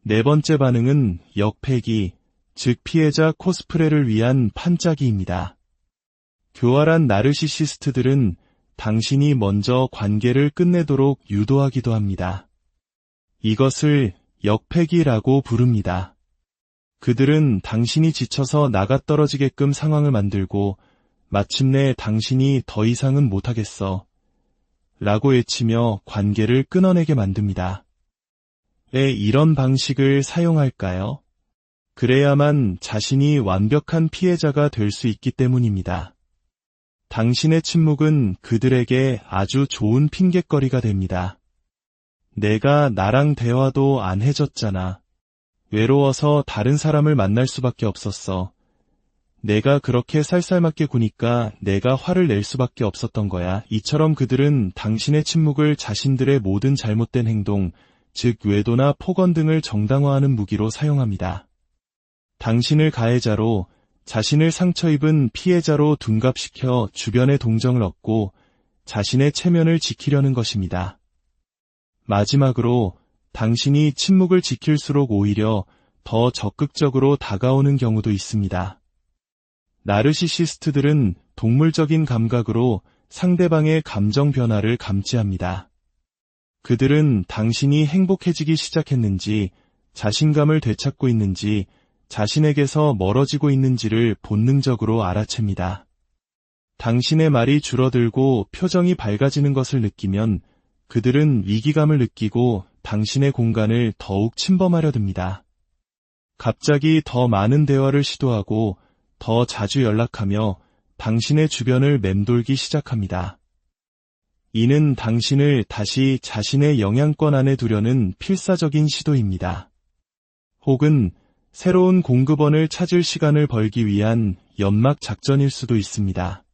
네 번째 반응은 역패기, 즉 피해자 코스프레를 위한 판짜기입니다. 교활한 나르시시스트들은 당신이 먼저 관계를 끝내도록 유도하기도 합니다. 이것을 역패기라고 부릅니다. 그들은 당신이 지쳐서 나가떨어지게끔 상황을 만들고 마침내 당신이 더 이상은 못하겠어 라고 외치며 관계를 끊어내게 만듭니다. 왜 이런 방식을 사용할까요? 그래야만 자신이 완벽한 피해자가 될 수 있기 때문입니다. 당신의 침묵은 그들에게 아주 좋은 핑곗거리가 됩니다. 내가 나랑 대화도 안 해줬잖아. 외로워서 다른 사람을 만날 수밖에 없었어. 내가 그렇게 쌀쌀맞게 구니까 내가 화를 낼 수밖에 없었던 거야. 이처럼 그들은 당신의 침묵을 자신들의 모든 잘못된 행동, 즉 외도나 폭언 등을 정당화하는 무기로 사용합니다. 당신을 가해자로, 자신을 상처 입은 피해자로 둔갑시켜 주변의 동정을 얻고 자신의 체면을 지키려는 것입니다. 마지막으로 당신이 침묵을 지킬수록 오히려 더 적극적으로 다가오는 경우도 있습니다. 나르시시스트들은 동물적인 감각으로 상대방의 감정 변화를 감지합니다. 그들은 당신이 행복해지기 시작했는지, 자신감을 되찾고 있는지, 자신에게서 멀어지고 있는지를 본능적으로 알아챕니다. 당신의 말이 줄어들고 표정이 밝아지는 것을 느끼면 그들은 위기감을 느끼고 당신의 공간을 더욱 침범하려 듭니다. 갑자기 더 많은 대화를 시도하고 더 자주 연락하며 당신의 주변을 맴돌기 시작합니다. 이는 당신을 다시 자신의 영향권 안에 두려는 필사적인 시도입니다. 혹은 새로운 공급원을 찾을 시간을 벌기 위한 연막 작전일 수도 있습니다.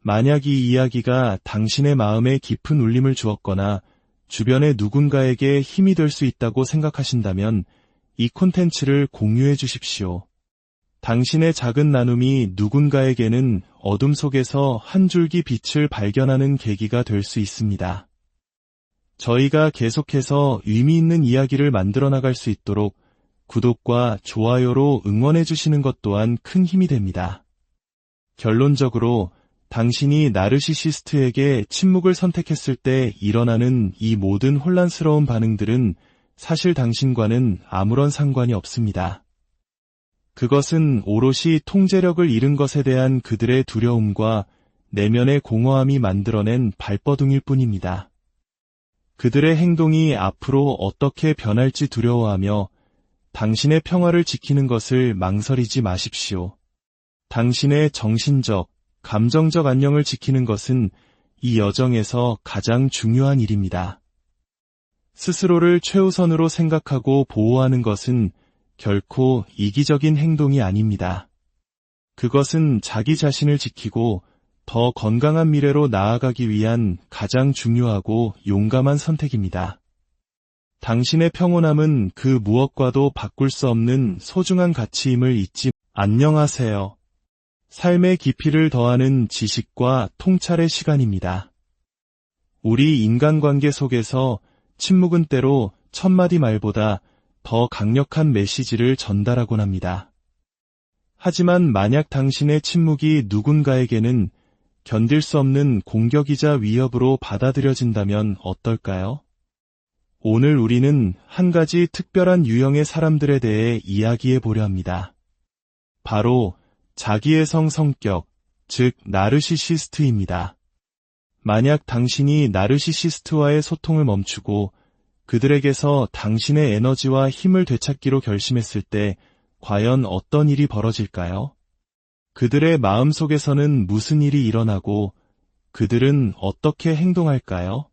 만약 이 이야기가 당신의 마음에 깊은 울림을 주었거나 주변의 누군가에게 힘이 될 수 있다고 생각하신다면 이 콘텐츠를 공유해 주십시오. 당신의 작은 나눔이 누군가에게는 어둠 속에서 한 줄기 빛을 발견하는 계기가 될 수 있습니다. 저희가 계속해서 의미 있는 이야기를 만들어 나갈 수 있도록 구독과 좋아요로 응원해 주시는 것 또한 큰 힘이 됩니다. 결론적으로 당신이 나르시시스트에게 침묵을 선택했을 때 일어나는 이 모든 혼란스러운 반응들은 사실 당신과는 아무런 상관이 없습니다. 그것은 오롯이 통제력을 잃은 것에 대한 그들의 두려움과 내면의 공허함이 만들어낸 발버둥일 뿐입니다. 그들의 행동이 앞으로 어떻게 변할지 두려워하며 당신의 평화를 지키는 것을 망설이지 마십시오. 당신의 정신적, 감정적 안녕을 지키는 것은 이 여정에서 가장 중요한 일입니다. 스스로를 최우선으로 생각하고 보호하는 것은 결코 이기적인 행동이 아닙니다. 그것은 자기 자신을 지키고 더 건강한 미래로 나아가기 위한 가장 중요하고 용감한 선택입니다. 당신의 평온함은 그 무엇과도 바꿀 수 없는 소중한 가치임을 잊지 안녕하세요. 삶의 깊이를 더하는 지식과 통찰의 시간입니다. 우리 인간관계 속에서 침묵은 때로 1000마디 말보다 더 강력한 메시지를 전달하곤 합니다. 하지만 만약 당신의 침묵이 누군가에게는 견딜 수 없는 공격이자 위협으로 받아들여진다면 어떨까요? 오늘 우리는 한 가지 특별한 유형의 사람들에 대해 이야기해 보려 합니다. 바로 자기애성 성격, 즉 나르시시스트입니다. 만약 당신이 나르시시스트와의 소통을 멈추고 그들에게서 당신의 에너지와 힘을 되찾기로 결심했을 때 과연 어떤 일이 벌어질까요? 그들의 마음속에서는 무슨 일이 일어나고 그들은 어떻게 행동할까요?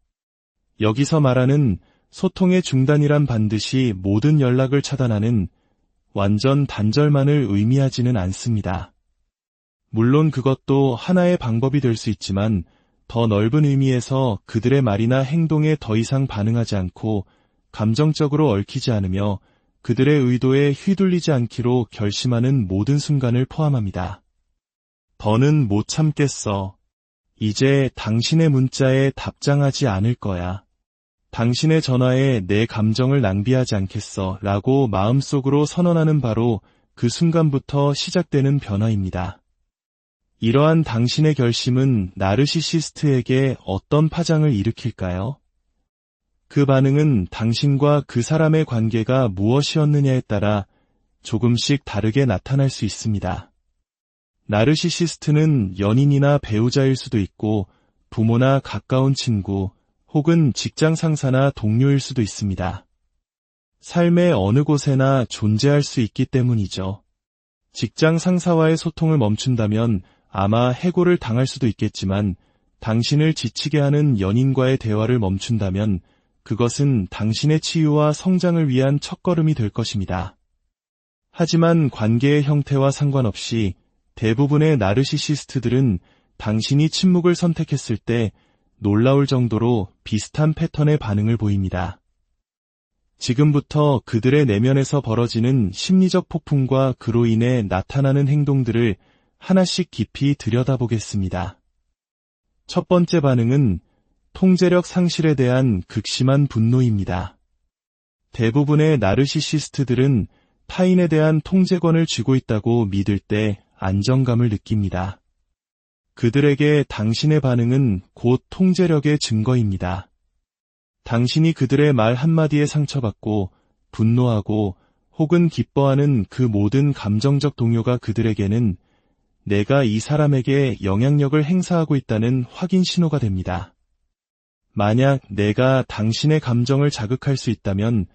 여기서 말하는 소통의 중단이란 반드시 모든 연락을 차단하는 완전 단절만을 의미하지는 않습니다. 물론 그것도 하나의 방법이 될 수 있지만 더 넓은 의미에서 그들의 말이나 행동에 더 이상 반응하지 않고 감정적으로 얽히지 않으며 그들의 의도에 휘둘리지 않기로 결심하는 모든 순간을 포함합니다. 더는 못 참겠어. 이제 당신의 문자에 답장하지 않을 거야. 당신의 전화에 내 감정을 낭비하지 않겠어 라고 마음속으로 선언하는 바로 그 순간부터 시작되는 변화입니다. 이러한 당신의 결심은 나르시시스트에게 어떤 파장을 일으킬까요? 그 반응은 당신과 그 사람의 관계가 무엇이었느냐에 따라 조금씩 다르게 나타날 수 있습니다. 나르시시스트는 연인이나 배우자일 수도 있고 부모나 가까운 친구 혹은 직장 상사나 동료일 수도 있습니다. 삶의 어느 곳에나 존재할 수 있기 때문이죠. 직장 상사와의 소통을 멈춘다면 아마 해고를 당할 수도 있겠지만 당신을 지치게 하는 연인과의 대화를 멈춘다면 그것은 당신의 치유와 성장을 위한 첫걸음이 될 것입니다. 하지만 관계의 형태와 상관없이 대부분의 나르시시스트들은 당신이 침묵을 선택했을 때 놀라울 정도로 비슷한 패턴의 반응을 보입니다. 지금부터 그들의 내면에서 벌어지는 심리적 폭풍과 그로 인해 나타나는 행동들을 하나씩 깊이 들여다보겠습니다. 첫 번째 반응은 통제력 상실에 대한 극심한 분노입니다. 대부분의 나르시시스트들은 타인에 대한 통제권을 쥐고 있다고 믿을 때 안정감을 느낍니다. 그들에게 당신의 반응은 곧 통제력의 증거입니다. 당신이 그들의 말 한마디에 상처받고 분노하고 혹은 기뻐하는 그 모든 감정적 동요가 그들에게는 내가 이 사람에게 영향력을 행사하고 있다는 확인 신호가 됩니다. 만약 내가 당신의 감정을 자극할 수 있다면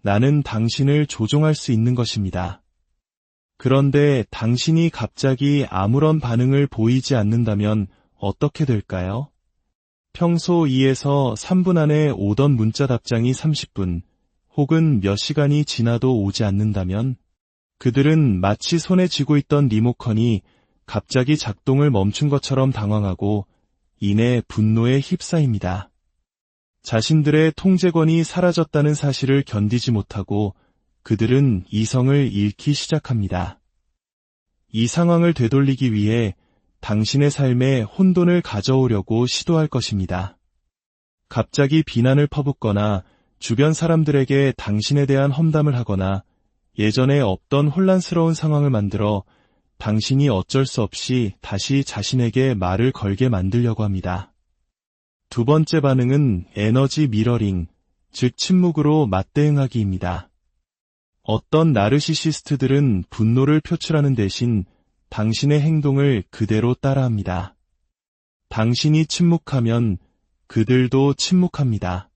나는 당신을 조종할 수 있는 것입니다. 그런데 당신이 갑자기 아무런 반응을 보이지 않는다면 어떻게 될까요? 평소 2에서 3분 안에 오던 문자 답장이 30분 혹은 몇 시간이 지나도 오지 않는다면 그들은 마치 손에 쥐고 있던 리모컨이 갑자기 작동을 멈춘 것처럼 당황하고 이내 분노에 휩싸입니다. 자신들의 통제권이 사라졌다는 사실을 견디지 못하고 그들은 이성을 잃기 시작합니다. 이 상황을 되돌리기 위해 당신의 삶에 혼돈을 가져오려고 시도할 것입니다. 갑자기 비난을 퍼붓거나 주변 사람들에게 당신에 대한 험담을 하거나 예전에 없던 혼란스러운 상황을 만들어 당신이 어쩔 수 없이 다시 자신에게 말을 걸게 만들려고 합니다. 두 번째 반응은 에너지 미러링, 즉 침묵으로 맞대응하기입니다. 어떤 나르시시스트들은 분노를 표출하는 대신 당신의 행동을 그대로 따라합니다. 당신이 침묵하면 그들도 침묵합니다.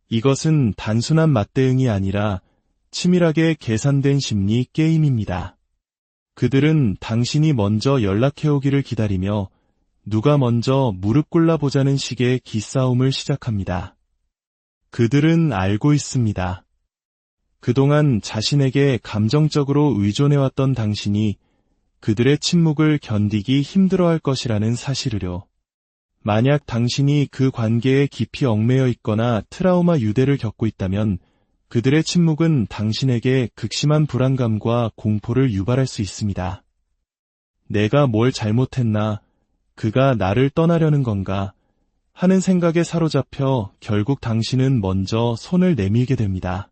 이것은 단순한 맞대응이 아니라 치밀하게 계산된 심리 게임입니다. 그들은 당신이 먼저 연락해오기를 기다리며 누가 먼저 무릎 꿇어보자는 식의 기싸움을 시작합니다. 그들은 알고 있습니다. 그동안 자신에게 감정적으로 의존해왔던 당신이 그들의 침묵을 견디기 힘들어할 것이라는 사실을요. 만약 당신이 그 관계에 깊이 얽매여 있거나 트라우마 유대를 겪고 있다면 그들의 침묵은 당신에게 극심한 불안감과 공포를 유발할 수 있습니다. 내가 뭘 잘못했나? 그가 나를 떠나려는 건가? 하는 생각에 사로잡혀 결국 당신은 먼저 손을 내밀게 됩니다.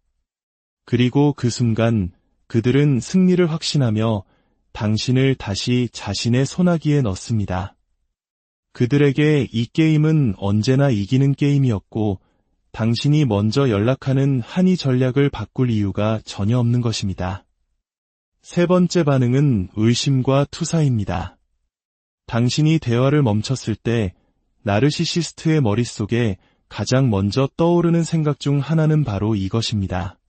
그리고 그 순간 그들은 승리를 확신하며 당신을 다시 자신의 손아귀에 넣습니다. 그들에게 이 게임은 언제나 이기는 게임이었고 당신이 먼저 연락하는 한이 전략을 바꿀 이유가 전혀 없는 것입니다. 세 번째 반응은 의심과 투사입니다. 당신이 대화를 멈췄을 때 나르시시스트의 머릿속에 가장 먼저 떠오르는 생각 중 하나는 바로 이것입니다.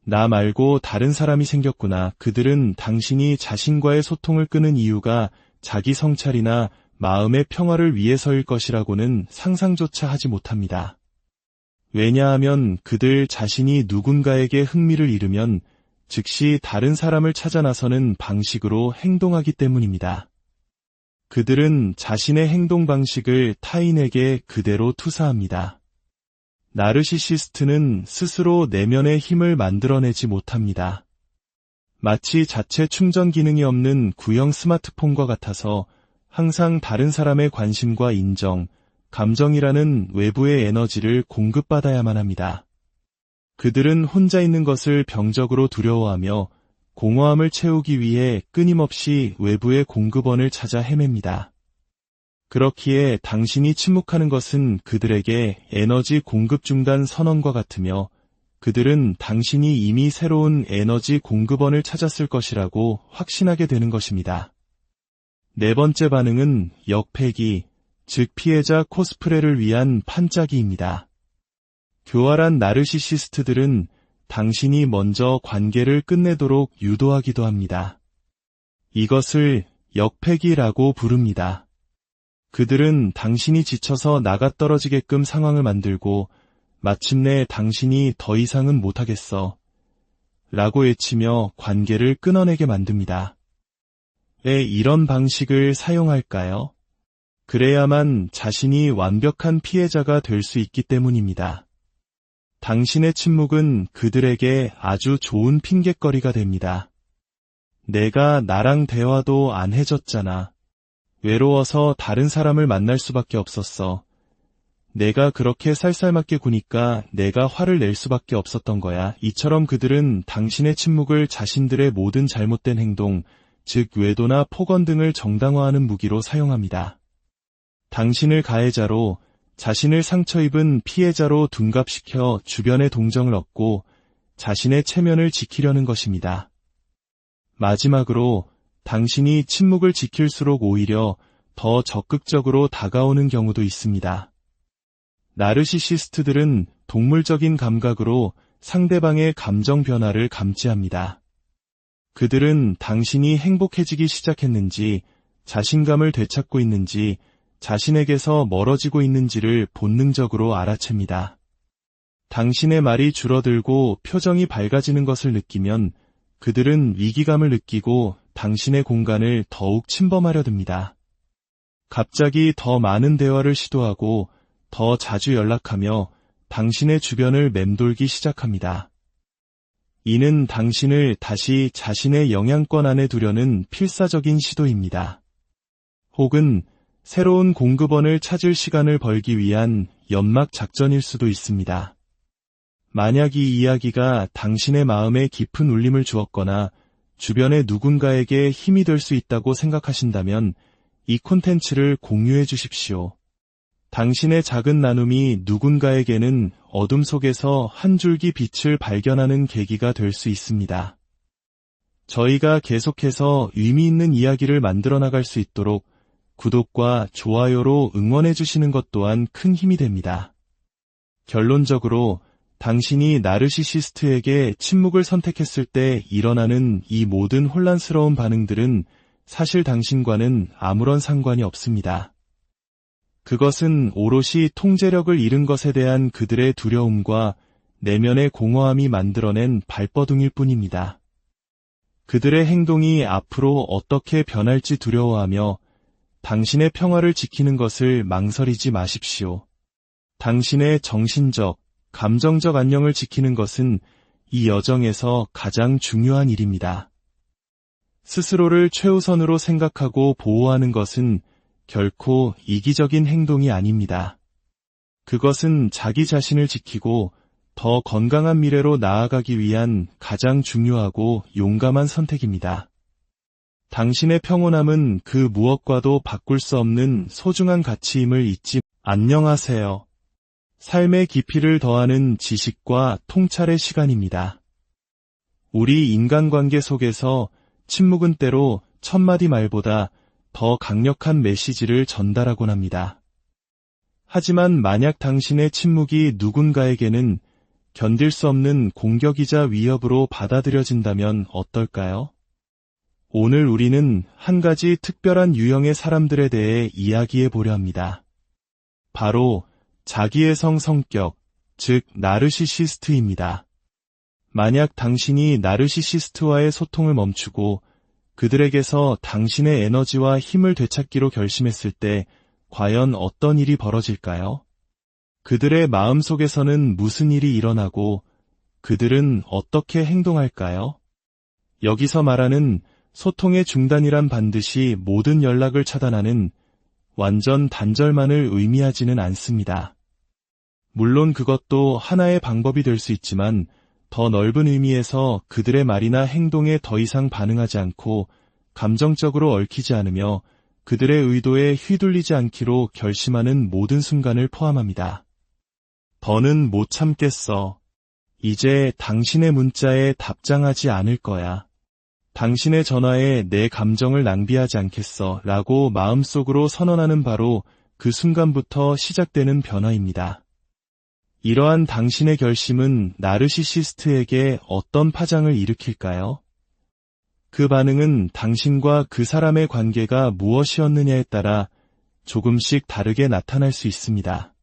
나 말고 다른 사람이 생겼구나. 그들은 당신이 자신과의 소통을 끄는 이유가 자기 성찰이나 마음의 평화를 위해서일 것이라고는 상상조차 하지 못합니다. 왜냐하면 그들 자신이 누군가에게 흥미를 잃으면 즉시 다른 사람을 찾아 나서는 방식으로 행동하기 때문입니다. 그들은 자신의 행동 방식을 타인에게 그대로 투사합니다. 나르시시스트는 스스로 내면의 힘을 만들어내지 못합니다. 마치 자체 충전 기능이 없는 구형 스마트폰과 같아서 항상 다른 사람의 관심과 인정, 감정이라는 외부의 에너지를 공급받아야만 합니다. 그들은 혼자 있는 것을 병적으로 두려워하며 공허함을 채우기 위해 끊임없이 외부의 공급원을 찾아 헤맵니다. 그렇기에 당신이 침묵하는 것은 그들에게 에너지 공급 중단 선언과 같으며 그들은 당신이 이미 새로운 에너지 공급원을 찾았을 것이라고 확신하게 되는 것입니다. 네 번째 반응은 역패기, 즉 피해자 코스프레를 위한 판짜기입니다. 교활한 나르시시스트들은 당신이 먼저 관계를 끝내도록 유도하기도 합니다. 이것을 역패기라고 부릅니다. 그들은 당신이 지쳐서 나가떨어지게끔 상황을 만들고 마침내 당신이 더 이상은 못하겠어 라고 외치며 관계를 끊어내게 만듭니다. 왜 이런 방식을 사용할까요? 그래야만 자신이 완벽한 피해자가 될 수 있기 때문입니다. 당신의 침묵은 그들에게 아주 좋은 핑곗거리가 됩니다. 내가 나랑 대화도 안 해줬잖아. 외로워서 다른 사람을 만날 수밖에 없었어. 내가 그렇게 쌀쌀맞게 구니까 내가 화를 낼 수밖에 없었던 거야. 이처럼 그들은 당신의 침묵을 자신들의 모든 잘못된 행동, 즉 외도나 폭언 등을 정당화하는 무기로 사용합니다. 당신을 가해자로, 자신을 상처 입은 피해자로 둔갑시켜 주변의 동정을 얻고 자신의 체면을 지키려는 것입니다. 마지막으로 당신이 침묵을 지킬수록 오히려 더 적극적으로 다가오는 경우도 있습니다. 나르시시스트들은 동물적인 감각으로 상대방의 감정 변화를 감지합니다. 그들은 당신이 행복해지기 시작했는지, 자신감을 되찾고 있는지, 자신에게서 멀어지고 있는지를 본능적으로 알아챕니다. 당신의 말이 줄어들고 표정이 밝아지는 것을 느끼면 그들은 위기감을 느끼고 당신의 공간을 더욱 침범하려 듭니다. 갑자기 더 많은 대화를 시도하고 더 자주 연락하며 당신의 주변을 맴돌기 시작합니다. 이는 당신을 다시 자신의 영향권 안에 두려는 필사적인 시도입니다. 혹은 새로운 공급원을 찾을 시간을 벌기 위한 연막 작전일 수도 있습니다. 만약 이 이야기가 당신의 마음에 깊은 울림을 주었거나 주변의 누군가에게 힘이 될 수 있다고 생각하신다면 이 콘텐츠를 공유해 주십시오. 당신의 작은 나눔이 누군가에게는 어둠 속에서 한 줄기 빛을 발견하는 계기가 될 수 있습니다. 저희가 계속해서 의미 있는 이야기를 만들어 나갈 수 있도록 구독과 좋아요로 응원해 주시는 것 또한 큰 힘이 됩니다. 결론적으로 당신이 나르시시스트에게 침묵을 선택했을 때 일어나는 이 모든 혼란스러운 반응들은 사실 당신과는 아무런 상관이 없습니다. 그것은 오롯이 통제력을 잃은 것에 대한 그들의 두려움과 내면의 공허함이 만들어낸 발버둥일 뿐입니다. 그들의 행동이 앞으로 어떻게 변할지 두려워하며 당신의 평화를 지키는 것을 망설이지 마십시오. 당신의 정신적, 감정적 안녕을 지키는 것은 이 여정에서 가장 중요한 일입니다. 스스로를 최우선으로 생각하고 보호하는 것은 결코 이기적인 행동이 아닙니다. 그것은 자기 자신을 지키고 더 건강한 미래로 나아가기 위한 가장 중요하고 용감한 선택입니다. 당신의 평온함은 그 무엇과도 바꿀 수 없는 소중한 가치임을 잊지 안녕하세요. 삶의 깊이를 더하는 지식과 통찰의 시간입니다. 우리 인간관계 속에서 침묵은 때로 1000마디 말보다 더 강력한 메시지를 전달하곤 합니다. 하지만 만약 당신의 침묵이 누군가에게는 견딜 수 없는 공격이자 위협으로 받아들여진다면 어떨까요? 오늘 우리는 한 가지 특별한 유형의 사람들에 대해 이야기해 보려 합니다. 바로 자기애성 성격, 즉 나르시시스트입니다. 만약 당신이 나르시시스트와의 소통을 멈추고 그들에게서 당신의 에너지와 힘을 되찾기로 결심했을 때 과연 어떤 일이 벌어질까요? 그들의 마음속에서는 무슨 일이 일어나고 그들은 어떻게 행동할까요? 여기서 말하는 소통의 중단이란 반드시 모든 연락을 차단하는 완전 단절만을 의미하지는 않습니다. 물론 그것도 하나의 방법이 될 수 있지만 더 넓은 의미에서 그들의 말이나 행동에 더 이상 반응하지 않고 감정적으로 얽히지 않으며 그들의 의도에 휘둘리지 않기로 결심하는 모든 순간을 포함합니다. 더는 못 참겠어. 이제 당신의 문자에 답장하지 않을 거야. 당신의 전화에 내 감정을 낭비하지 않겠어 라고 마음속으로 선언하는 바로 그 순간부터 시작되는 변화입니다. 이러한 당신의 결심은 나르시시스트에게 어떤 파장을 일으킬까요? 그 반응은 당신과 그 사람의 관계가 무엇이었느냐에 따라 조금씩 다르게 나타날 수 있습니다.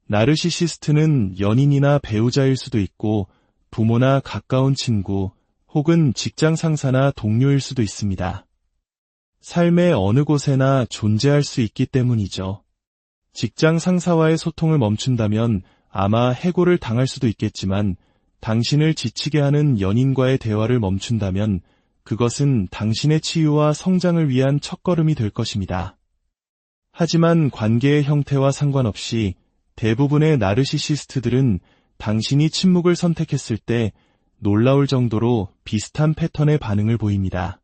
나르시시스트는 연인이나 배우자일 수도 있고 부모나 가까운 친구 혹은 직장 상사나 동료일 수도 있습니다. 삶의 어느 곳에나 존재할 수 있기 때문이죠. 직장 상사와의 소통을 멈춘다면 아마 해고를 당할 수도 있겠지만 당신을 지치게 하는 연인과의 대화를 멈춘다면 그것은 당신의 치유와 성장을 위한 첫걸음이 될 것입니다. 하지만 관계의 형태와 상관없이 대부분의 나르시시스트들은 당신이 침묵을 선택했을 때 놀라울 정도로 비슷한 패턴의 반응을 보입니다.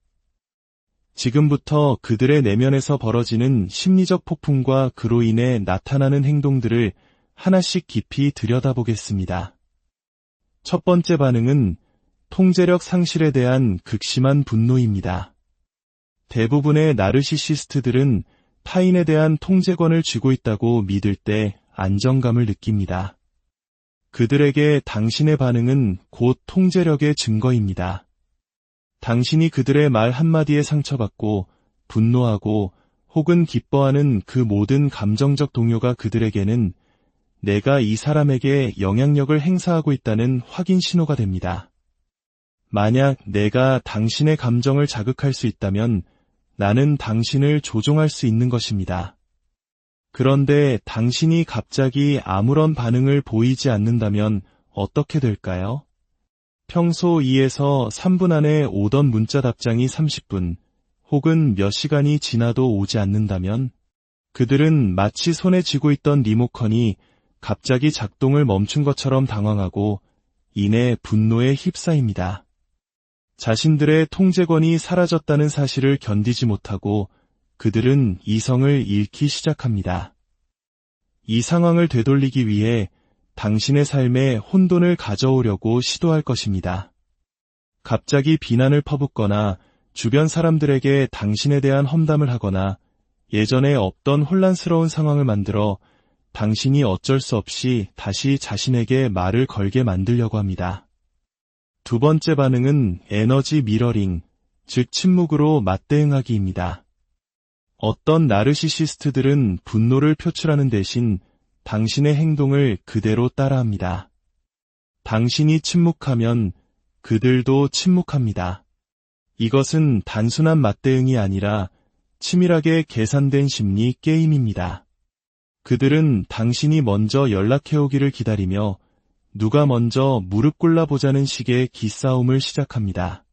지금부터 그들의 내면에서 벌어지는 심리적 폭풍과 그로 인해 나타나는 행동들을 하나씩 깊이 들여다보겠습니다. 첫 번째 반응은 통제력 상실에 대한 극심한 분노입니다. 대부분의 나르시시스트들은 타인에 대한 통제권을 쥐고 있다고 믿을 때 안정감을 느낍니다. 그들에게 당신의 반응은 곧 통제력의 증거입니다. 당신이 그들의 말 한마디에 상처받고 분노하고 혹은 기뻐하는 그 모든 감정적 동요가 그들에게는 내가 이 사람에게 영향력을 행사하고 있다는 확인 신호가 됩니다. 만약 내가 당신의 감정을 자극할 수 있다면 나는 당신을 조종할 수 있는 것입니다. 그런데 당신이 갑자기 아무런 반응을 보이지 않는다면 어떻게 될까요? 평소 2에서 3분 안에 오던 문자 답장이 30분 혹은 몇 시간이 지나도 오지 않는다면 그들은 마치 손에 쥐고 있던 리모컨이 갑자기 작동을 멈춘 것처럼 당황하고 이내 분노에 휩싸입니다. 자신들의 통제권이 사라졌다는 사실을 견디지 못하고 그들은 이성을 잃기 시작합니다. 이 상황을 되돌리기 위해 당신의 삶에 혼돈을 가져오려고 시도할 것입니다. 갑자기 비난을 퍼붓거나 주변 사람들에게 당신에 대한 험담을 하거나 예전에 없던 혼란스러운 상황을 만들어 당신이 어쩔 수 없이 다시 자신에게 말을 걸게 만들려고 합니다. 두 번째 반응은 에너지 미러링, 즉 침묵으로 맞대응하기입니다. 어떤 나르시시스트들은 분노를 표출하는 대신 당신의 행동을 그대로 따라합니다. 당신이 침묵하면 그들도 침묵합니다. 이것은 단순한 맞대응이 아니라 치밀하게 계산된 심리 게임입니다. 그들은 당신이 먼저 연락해오기를 기다리며 누가 먼저 무릎 꿇어보자는 식의 기싸움을 시작합니다.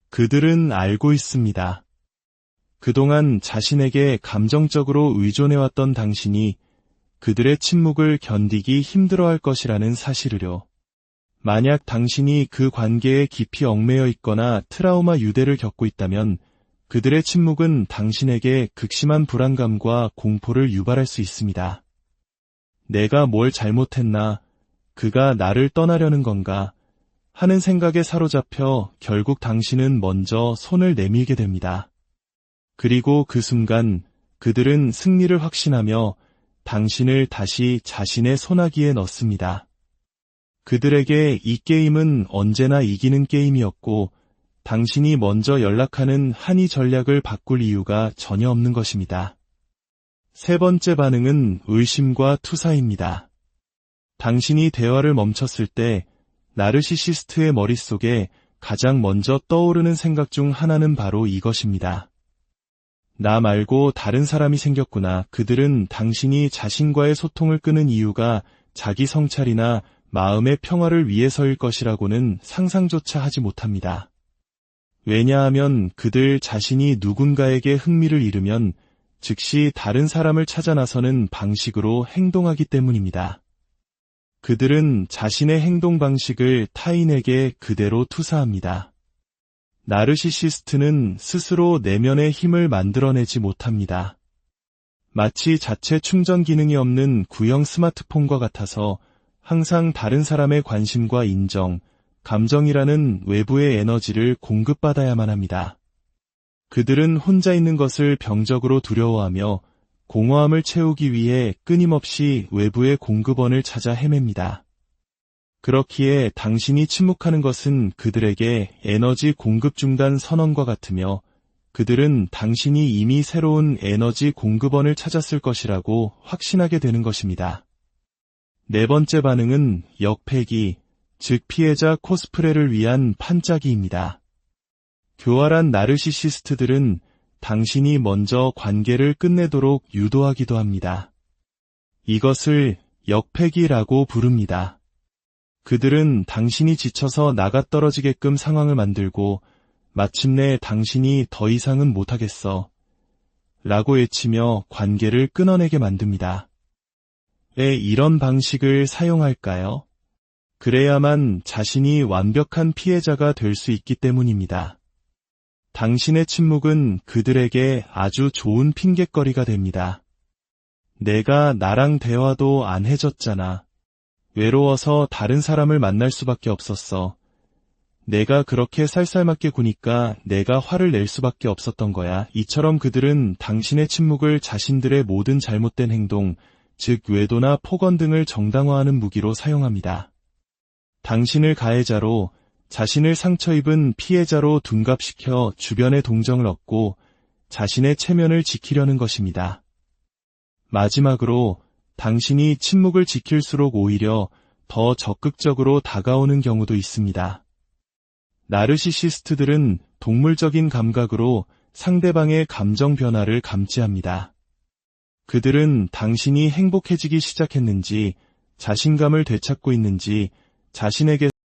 그들은 알고 있습니다. 그동안 자신에게 감정적으로 의존해왔던 당신이 그들의 침묵을 견디기 힘들어할 것이라는 사실을요. 만약 당신이 그 관계에 깊이 얽매여 있거나 트라우마 유대를 겪고 있다면 그들의 침묵은 당신에게 극심한 불안감과 공포를 유발할 수 있습니다. 내가 뭘 잘못했나? 그가 나를 떠나려는 건가? 하는 생각에 사로잡혀 결국 당신은 먼저 손을 내밀게 됩니다. 그리고 그 순간 그들은 승리를 확신하며 당신을 다시 자신의 손아귀에 넣습니다. 그들에게 이 게임은 언제나 이기는 게임이었고 당신이 먼저 연락하는 한이 전략을 바꿀 이유가 전혀 없는 것입니다. 세 번째 반응은 의심과 투사입니다. 당신이 대화를 멈췄을 때 나르시시스트의 머릿속에 가장 먼저 떠오르는 생각 중 하나는 바로 이것입니다. 나 말고 다른 사람이 생겼구나. 그들은 당신이 자신과의 소통을 끄는 이유가 자기 성찰이나 마음의 평화를 위해서일 것이라고는 상상조차 하지 못합니다. 왜냐하면 그들 자신이 누군가에게 흥미를 잃으면 즉시 다른 사람을 찾아 나서는 방식으로 행동하기 때문입니다. 그들은 자신의 행동 방식을 타인에게 그대로 투사합니다. 나르시시스트는 스스로 내면의 힘을 만들어내지 못합니다. 마치 자체 충전 기능이 없는 구형 스마트폰과 같아서 항상 다른 사람의 관심과 인정, 감정이라는 외부의 에너지를 공급받아야만 합니다. 그들은 혼자 있는 것을 병적으로 두려워하며 공허함을 채우기 위해 끊임없이 외부의 공급원을 찾아 헤맵니다. 그렇기에 당신이 침묵하는 것은 그들에게 에너지 공급 중단 선언과 같으며 그들은 당신이 이미 새로운 에너지 공급원을 찾았을 것이라고 확신하게 되는 것입니다. 네 번째 반응은 역패기, 즉 피해자 코스프레를 위한 판짜기입니다. 교활한 나르시시스트들은 당신이 먼저 관계를 끝내도록 유도하기도 합니다. 이것을 역패기라고 부릅니다. 그들은 당신이 지쳐서 나가떨어지게끔 상황을 만들고 마침내 당신이 더 이상은 못하겠어 라고 외치며 관계를 끊어내게 만듭니다. 왜 이런 방식을 사용할까요? 그래야만 자신이 완벽한 피해자가 될 수 있기 때문입니다. 당신의 침묵은 그들에게 아주 좋은 핑곗거리가 됩니다. 내가 나랑 대화도 안 해줬잖아. 외로워서 다른 사람을 만날 수밖에 없었어. 내가 그렇게 쌀쌀맞게 구니까 내가 화를 낼 수밖에 없었던 거야. 이처럼 그들은 당신의 침묵을 자신들의 모든 잘못된 행동, 즉 외도나 폭언 등을 정당화하는 무기로 사용합니다. 당신을 가해자로, 자신을 상처 입은 피해자로 둔갑시켜 주변의 동정을 얻고 자신의 체면을 지키려는 것입니다. 마지막으로 당신이 침묵을 지킬수록 오히려 더 적극적으로 다가오는 경우도 있습니다. 나르시시스트들은 동물적인 감각으로 상대방의 감정 변화를 감지합니다. 그들은 당신이 행복해지기 시작했는지, 자신감을 되찾고 있는지, 자신에게서